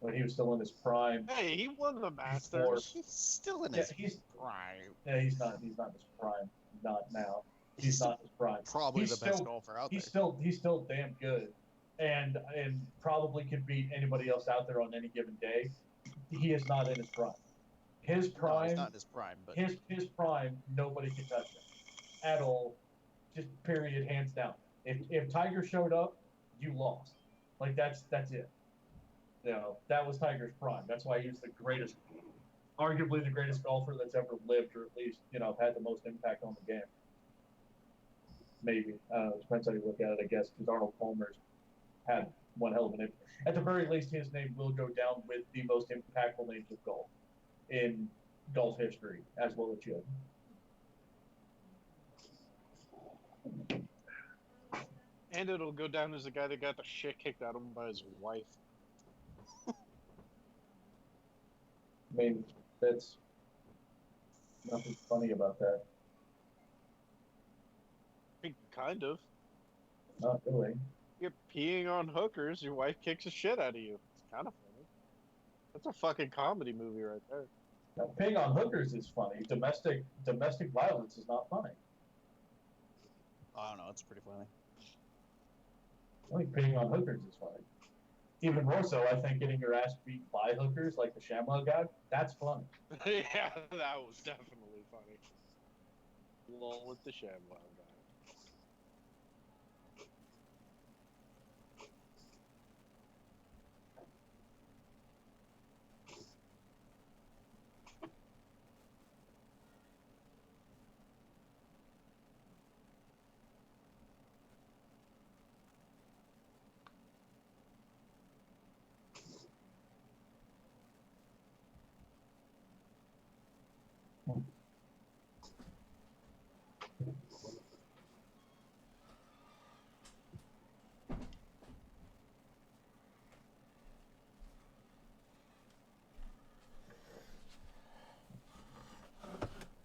when he was still in his prime. Hey, he won the Before- Masters. He's still in Yeah, his he's prime. yeah, he's not in his prime. Not now. He's not in his prime. Probably He's the best still- golfer out He's there. still damn good, and probably could beat anybody else out there on any given day. He is not in his prime. His No, prime, he's not in his prime, but his prime, nobody can touch him at all. Just period, hands down. If Tiger showed up, you lost. Like that's it. That was Tiger's prime. That's why he was the greatest, arguably the greatest golfer that's ever lived, or at least had the most impact on the game. Maybe depends how you look at it, I guess, because Arnold Palmer's had one hell of an impact. At the very least, his name will go down with the most impactful names of golf in golf history, as well it should. And it'll go down as the guy that got the shit kicked out of him by his wife. I mean, that's nothing funny about that. I mean, kind of. Not really. You're peeing on hookers, your wife kicks the shit out of you. It's kind of funny. That's a fucking comedy movie right there. Now, peeing on hookers is funny. Domestic violence is not funny. I don't know. It's pretty funny. I think peeing on hookers is funny. Even more so, I think getting your ass beat by hookers like the Shamrock guy, that's funny. Yeah, that was definitely funny. Lol with the Shamwow guy.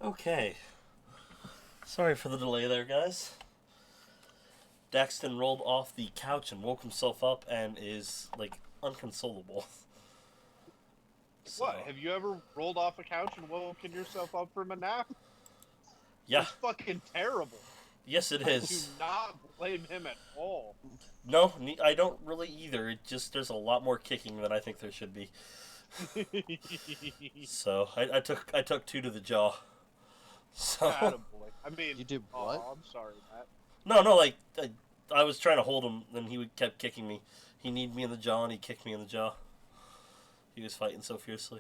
Okay. Sorry for the delay there, guys. Daxton rolled off the couch and woke himself up and is, like, unconsolable. So, What? Have you ever rolled off a couch and woken yourself up from a nap? yeah. It's fucking terrible. Yes, it I is. do not blame him at all. No, I don't really either. It just there's a lot more kicking than I think there should be. So I took 2 to the jaw. So Attaboy. I mean, You did what? Oh, I'm sorry, Matt. no, like I was trying to hold him, and kept kicking me. He kneed me in the jaw, and he kicked me in the jaw. He was fighting so fiercely.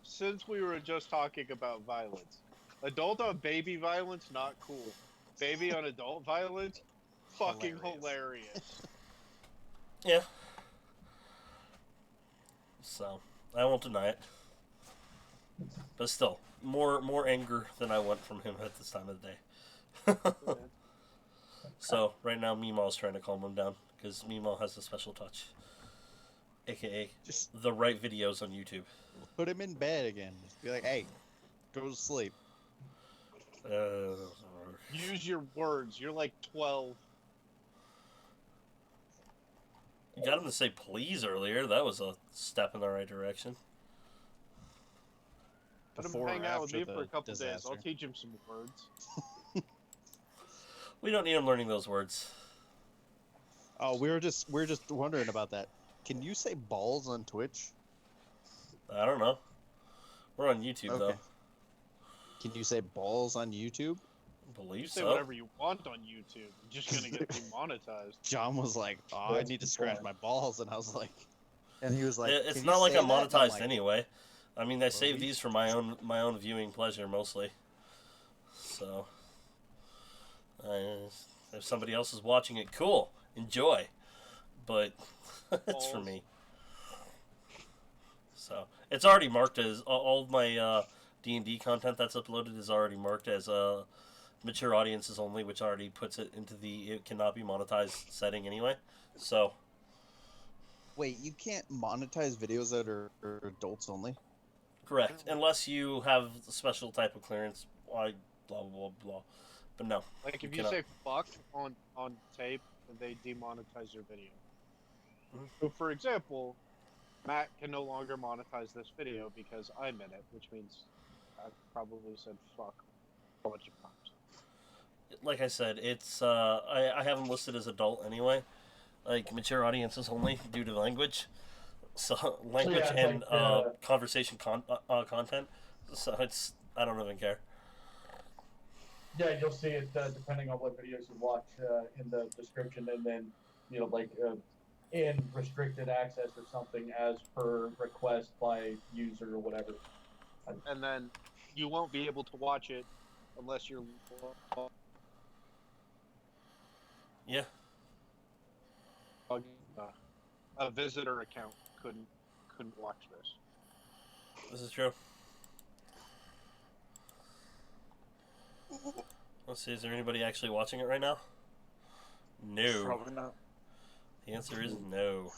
Since we were just talking about violence, adult on baby violence not cool. Baby on adult violence, fucking hilarious. Yeah. So I won't deny it, but still, more anger than I want from him at this time of the day. So right now, Meemaw's trying to calm him down because Meemaw has a special touch, aka Just the right videos on YouTube. put him in bed again. Just be like, hey, go to sleep. Use your words. You're like 12. You got him to say please earlier. That was a step in the right direction. Let him Before or hang out with after me the for a couple days. disaster. I'll teach him some words. We don't need him learning those words. Oh, we're just wondering about that. Can you say balls on Twitch? I don't know. We're on YouTube though. Can you say balls on YouTube? Believe You say so. whatever you want on YouTube. You're just gonna get demonetized. John was like, "Oh, I That's need to the scratch point. my balls," and I was like, and he was like, It's "Can not you like say I'm that?" And monetized like, anyway. I mean, I save Believe? these for my own viewing pleasure mostly. So, if somebody else is watching it, cool, enjoy. But it's for Balls. me. So it's already marked as all of my D&D content that's uploaded is already marked as mature audiences only, which already puts it into the it cannot be monetized setting anyway. So Wait, you can't monetize videos that are adults only? correct, unless you have a special type of clearance. Why blah blah blah. But no, Like if You you cannot. say fuck on tape, they demonetize your video. Mhm. So for example, Matt can no longer monetize this video because I'm in it, which means I've probably said fuck a bunch of times. like I said, it's I have them listed as adult anyway, like mature audiences only due to language. So language it's and like, conversation content. So it's I don't even care. Yeah, you'll see it depending on what videos you watch in the description, and then like in restricted access or something as per request by user or whatever. And then you won't be able to watch it unless you're Yeah. a visitor account couldn't watch this. This is true. Let's see, is there anybody actually watching it right now? No. Probably not. The answer is no.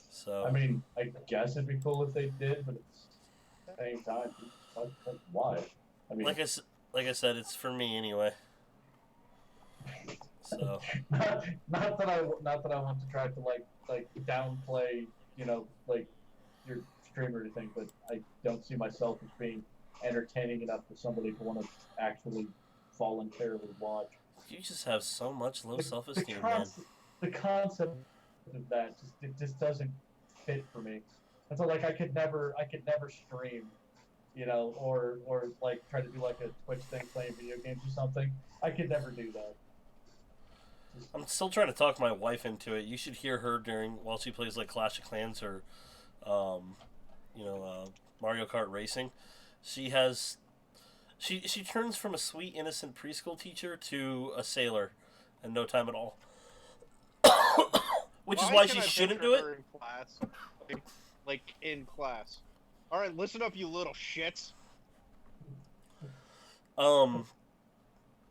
So I mean, I guess it'd be cool if they did, but at the same time, why? I mean, like I said, it's for me anyway. So not that I want to try to like downplay like your stream or anything, but I don't see myself as being entertaining enough for somebody to want to actually voluntarily watch. you just have so much low The- self-esteem, man. The concept of that just doesn't fit for me. And so like I could never stream, or like try to do like a Twitch thing playing video games or something. I could never do that. I'm still trying to talk my wife into it. You should hear her while she plays like Clash of Clans or, Mario Kart Racing. She turns from a sweet innocent preschool teacher to a sailor in no time at all. Which is why can she I shouldn't picture do her it. in class? Like in class. All right, listen up, you little shits.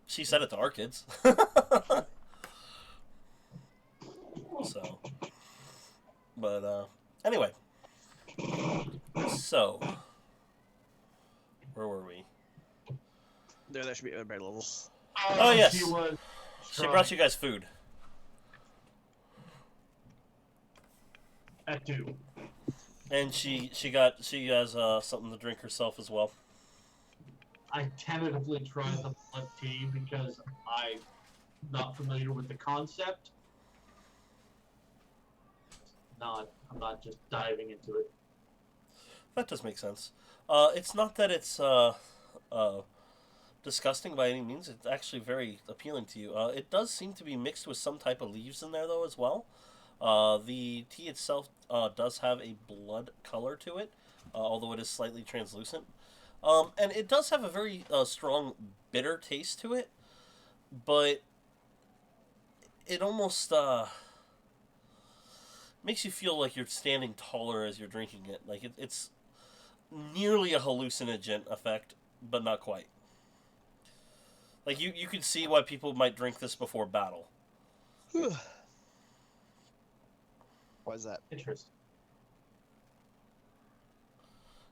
She said it to our kids. So, but anyway, so where were we? There, that should be everybody level. Oh, yes. She was. She brought you guys food. At 2. And she has something to drink herself as well. I tentatively tried the blood tea because I'm not familiar with the concept. I'm not just diving into it. That does make sense. It's not that it's disgusting by any means. It's actually very appealing to you. It does seem to be mixed with some type of leaves in there, though, as well. The tea itself does have a blood color to it, although it is slightly translucent. And it does have a very strong bitter taste to it, but it almost makes you feel like you're standing taller as you're drinking it. Like it's nearly a hallucinogen effect, but not quite. Like you can see why people might drink this before battle. Why is that? Interesting.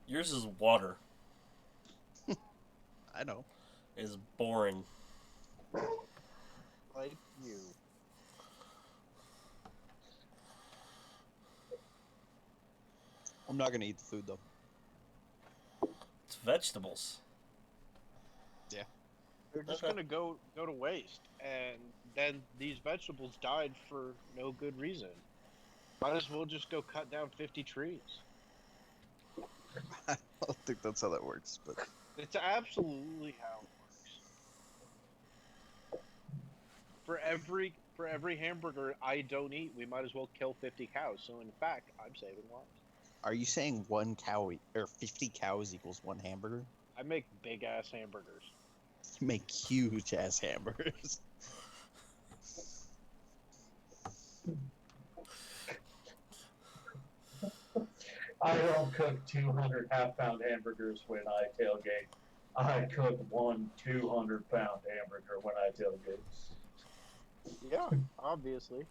Yours is water. I know. Is boring. Like you. I'm not gonna eat the food though. It's vegetables. They're just Okay. gonna go to waste, and then these vegetables died for no good reason. Might as well just go cut down 50 trees. I don't think that's how that works, but It's absolutely how it works. For every hamburger I don't eat, we might as well kill 50 cows. So in fact, I'm saving lives. are you saying one cow or 50 cows equals one hamburger? I make big ass hamburgers. You make huge ass hamburgers. I don't cook 200 half-pound hamburgers when I tailgate. I cook one 200-pound hamburger when I tailgate. Yeah, obviously.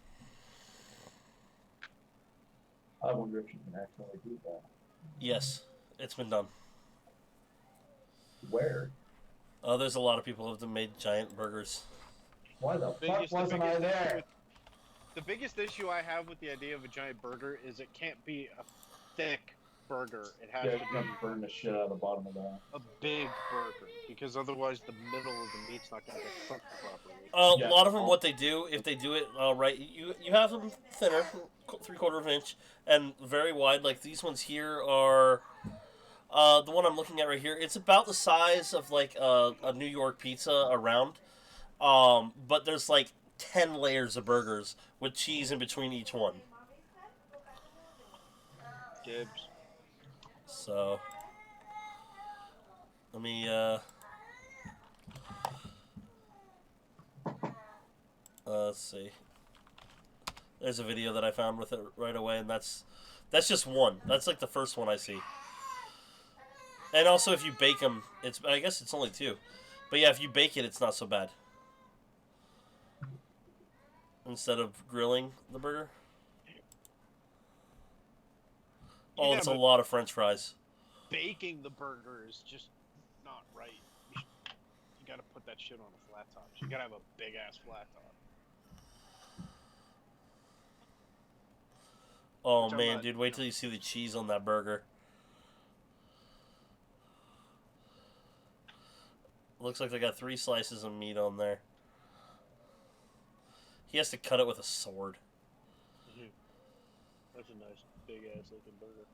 I wonder if you can actually do that. Yes, it's been done. Where? There's a lot of people who have made giant burgers. Why the fuck Biggest- the wasn't I biggest issue there? with- The biggest issue I have with the idea of a giant burger is it can't be a thick burger. It has Yeah, to you be can burn the shit out of the bottom of that. a big burger because otherwise the middle of the meat's not going to get cooked properly. Yeah. A lot of them, what they do, if they do it right, you have them thinner, 3/4 of an inch, and very wide. Like these ones here are, the one I'm looking at right here. It's about the size of like a New York pizza around, but there's like 10 layers of burgers with cheese in between each one. Gibbs. So, let me let's see. There's a video that I found with it right away, and that's just one. That's like the first one I see. And also, if you bake them, I guess it's only two. But yeah, if you bake it, it's not so bad. Instead of grilling the burger. Oh, Yeah, it's a but- lot of French fries. Baking the burger is just not right. You got to put that shit on a flat top. You got to have a big ass flat top. Oh Which I'm man, not- dude, wait till you see the cheese on that burger. Looks like they got 3 slices of meat on there. He has to cut it with a sword. That's a nice big ass looking burger.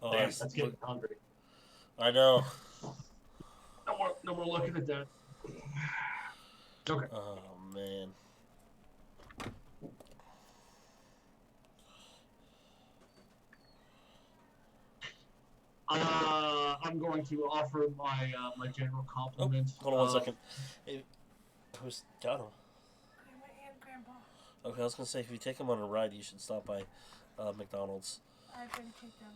Oh, Damn, that's- that's getting hungry. I know. No more looking at that. Okay. Oh man. I'm going to offer my my general compliments. Hold on one second. Hey, who's got him? Grandma and Grandpa. Okay, I was gonna say if you take him on a ride, you should stop by McDonald's. I've been kicked out of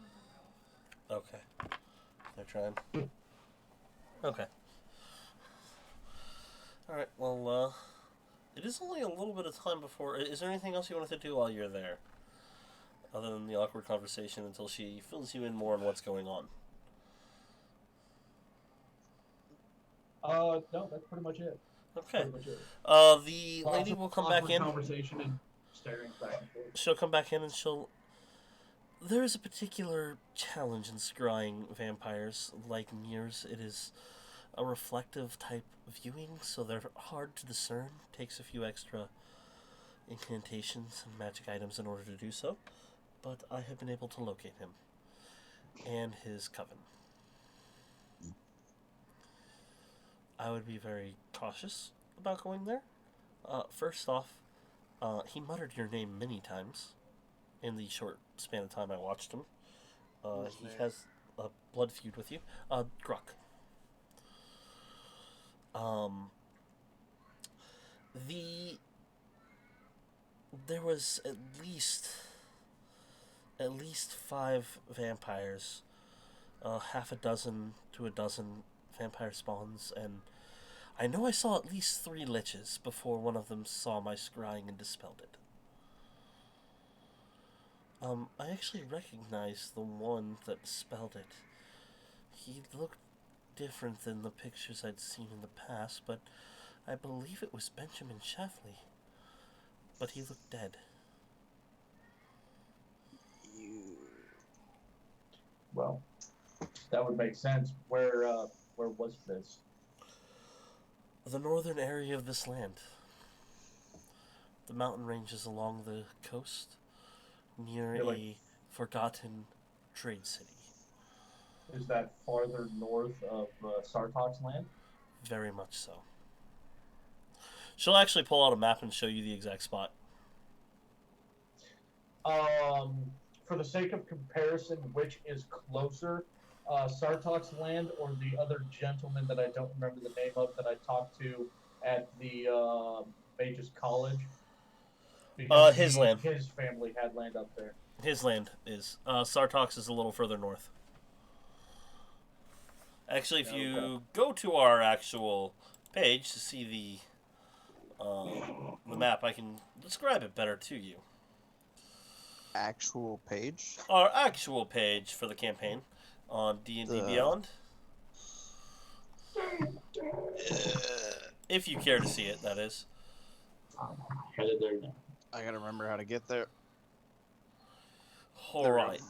the room. Okay. They're trying. Okay. Alright, well, it is only a little bit of time before. Is there anything else you wanted to do while you're there? Other than the awkward conversation until she fills you in more on what's going on. No, that's pretty much it. Okay. Pretty much it. The lady will come back Awkward in. Conversation and staring back and forth. She'll come back in and she'll. There is a particular challenge in scrying vampires. Like mirrors, it is a reflective type viewing, so they're hard to discern. Takes a few extra incantations and magic items in order to do so, but I have been able to locate him and his coven. I would be very cautious about going there. First off, he muttered your name many times in the short span of time I watched him. He has a blood feud with you. Gruck. There was at least 5 vampires, half a dozen to a dozen vampire spawns, and I know I saw at least 3 liches before one of them saw my scrying and dispelled it. I actually recognized the one that dispelled it. He looked different than the pictures I'd seen in the past, but I believe it was Benjamin Sheffley. But he looked dead. Well, that would make sense. Where was this? The northern area of this land. The mountain ranges along the coast, near Yeah, like- a forgotten trade city. Is that farther north of Sartok's land? Very much so. She'll actually pull out a map and show you the exact spot. For the sake of comparison, which is closer, Sartok's land or the other gentleman that I don't remember the name of that I talked to at the Magus College? His land. His family had land up there. His land is. Sartox is a little further north. Actually, if you go to our actual page to see the map, I can describe it better to you. Actual page? Our actual page for the campaign on D&D Beyond. If you care to see it, that is. Headed there now. I gotta remember how to get there. Alright.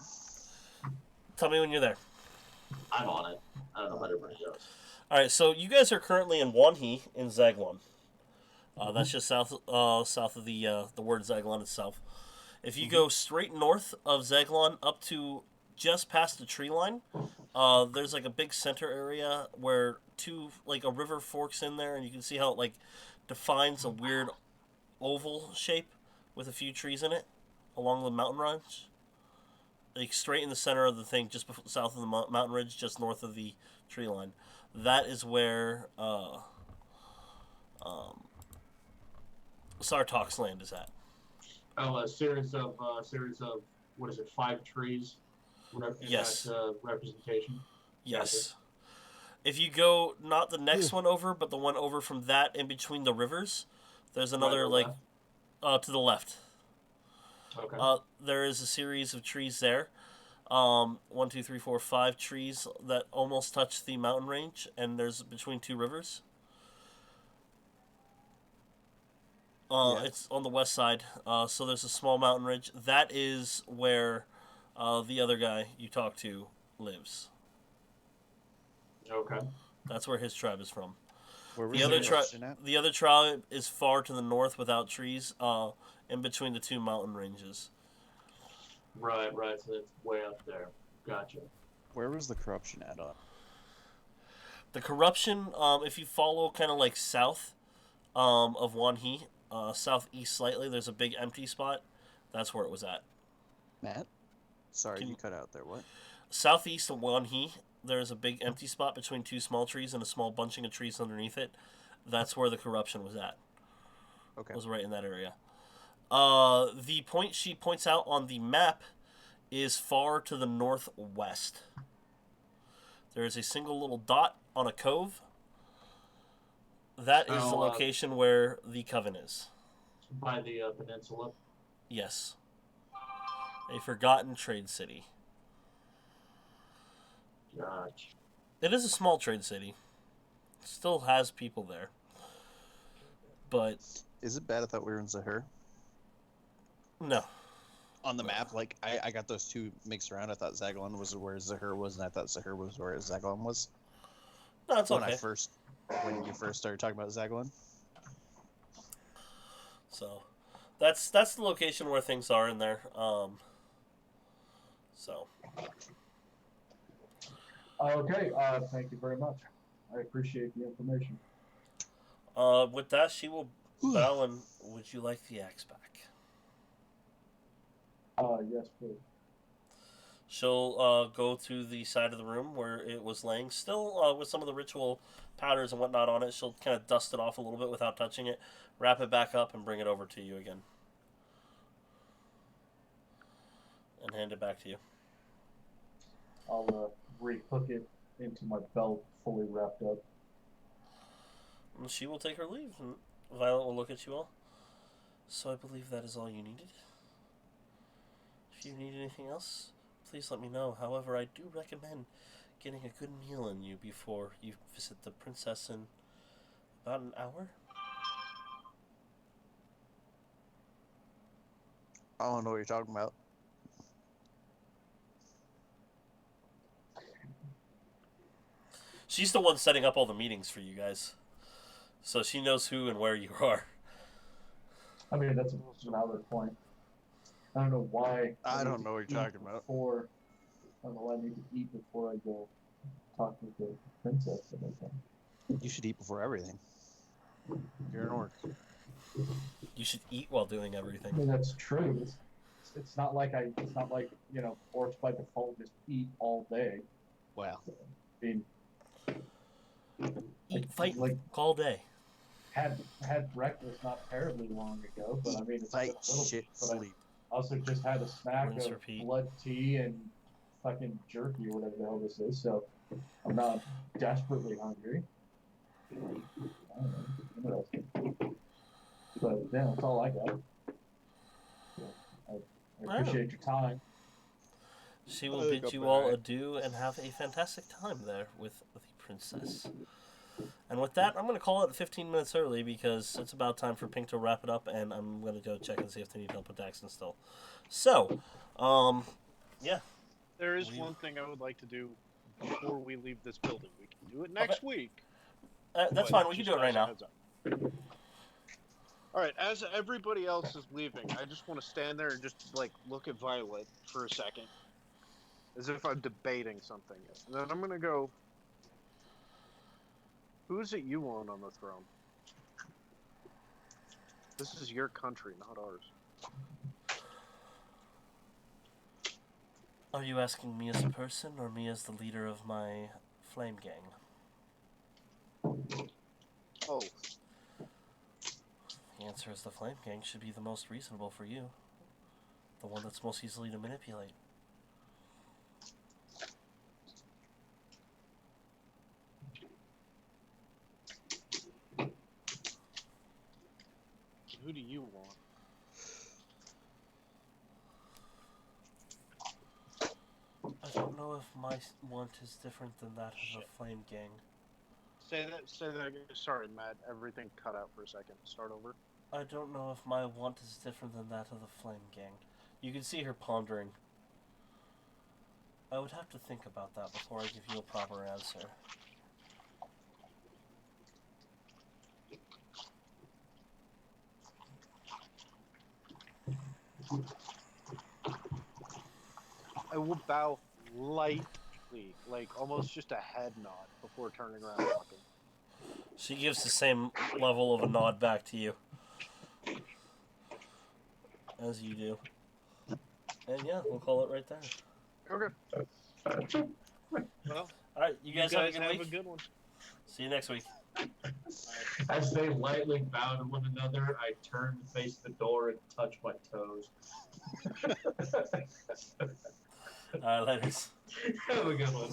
Tell me when you're there. I'm on it. I don't know how everybody goes. Alright, so you guys are currently in Wanhee in Zaglon. That's just south of the word Zaglon itself. If you go straight north of Zaglon up to just past the tree line, there's like a big center area where a river forks in there, and you can see how it defines a weird oval shape with a few trees in it along the mountain ridge. Like straight in the center of the thing, just south of the mountain ridge, just north of the tree line. That is where Sartok's land is at. Oh, a series of what is it? 5 trees. Yes. That, representation. Yes. If you go not the next one over, but the one over from that in between the rivers, there's another to the left. Okay. There is a series of trees there. 1, 2, 3, 4, 5 trees that almost touch the mountain range, and there's between 2 rivers. It's on the west side, so there's a small mountain ridge. That is where the other guy you talked to lives. Okay. That's where his tribe is from. Where was The other corruption at? the other tribe is far to the north without trees, in between the 2 mountain ranges. Right. So it's way up there. Gotcha. Where was the corruption at? The corruption, if you follow kind of south of Wanhee, southeast slightly, there's a big empty spot. That's where it was at. Matt? Sorry, you cut out there. What? Southeast of Wanhee, there's a big empty spot between 2 small trees and a small bunching of trees underneath it. That's where the corruption was at. Okay. It was right in that area. The point she points out on the map is far to the northwest. There is a single little dot on a cove. That is the location where the coven is. By the peninsula. Yes. A forgotten trade city. Gotcha. It is a small trade city. Still has people there. But Is it bad? I thought we were in Zahir. No. On the map, like I got those two mixed around. I thought Zagalon was where Zahir was, and I thought Zahir was where Zagalon was. No, it's When okay. when you first started talking about Zagalon. So, that's the location where things are in there. So. Okay, thank you very much. I appreciate the information. With that, she will bow and would you like the axe back? Yes, please. She'll go to the side of the room where it was laying, still with some of the ritual powders and whatnot on it. She'll kind of dust it off a little bit without touching it, wrap it back up, and bring it over to you again. And hand it back to you. I'll re-hook it into my belt, fully wrapped up. And she will take her leave, and Violet will look at you all. So I believe that is all you needed. If you need anything else, please let me know. However, I do recommend getting a good meal in you before you visit the princess in about an hour. I don't know what you're talking about. She's the one setting up all the meetings for you guys. So she knows who and where you are. I mean, that's a valid point. I don't know why. I don't know what you're talking about. I don't know why I need to eat before I go talk with the princess. You should eat before everything. You're an orc. You should eat while doing I everything. mean, that's true. It's not like orcs by default just eat all day. Well, I mean, Eat, fight, like all day. had breakfast not terribly long ago, but I mean, it's fight, just a little shit, bit, but sleep. I also just had a snack Rinse, of repeat. blood tea and fucking jerky or whatever the hell this is, so I'm not desperately hungry. I don't know. What else? But yeah, that's all I got. So, I appreciate your time. She will bid you all adieu and have a fantastic time there with the princess. And with that, I'm going to call it 15 minutes early because it's about time for Pink to wrap it up, and I'm going to go check and see if they need help with Daxton still. So, yeah. There is one thing I would like to do before we leave this building. We can do it next week. That's but fine. We can just do it right as a now. heads up. All right, as everybody else is leaving, I just want to stand there and just like look at Violet for a second, as if I'm debating something. And then I'm gonna go. Who is it you want on the throne? This is your country, not ours. Are you asking me as a person or me as the leader of my flame gang? Oh, The answer is the flame gang should be the most reasonable for you. The one that's most easily to manipulate. who do you want? I don't know if my want is different than that of the flame gang. Say that again. Sorry, Matt. Everything cut out for a second. Start over. I don't know if my want is different than that of the flame gang. You can see her pondering. I would have to think about that before I give you a proper answer. I will bow lightly, like almost just a head nod before turning around and walking. She gives the same level of a nod back to you. As you do. And yeah, we'll call it right there. Okay. Well, Alright, you guys have a good week. a good one. See you next week. As they lightly bow to one another, I turn to face the door and touch my toes. Alright, ladies. Have a good one.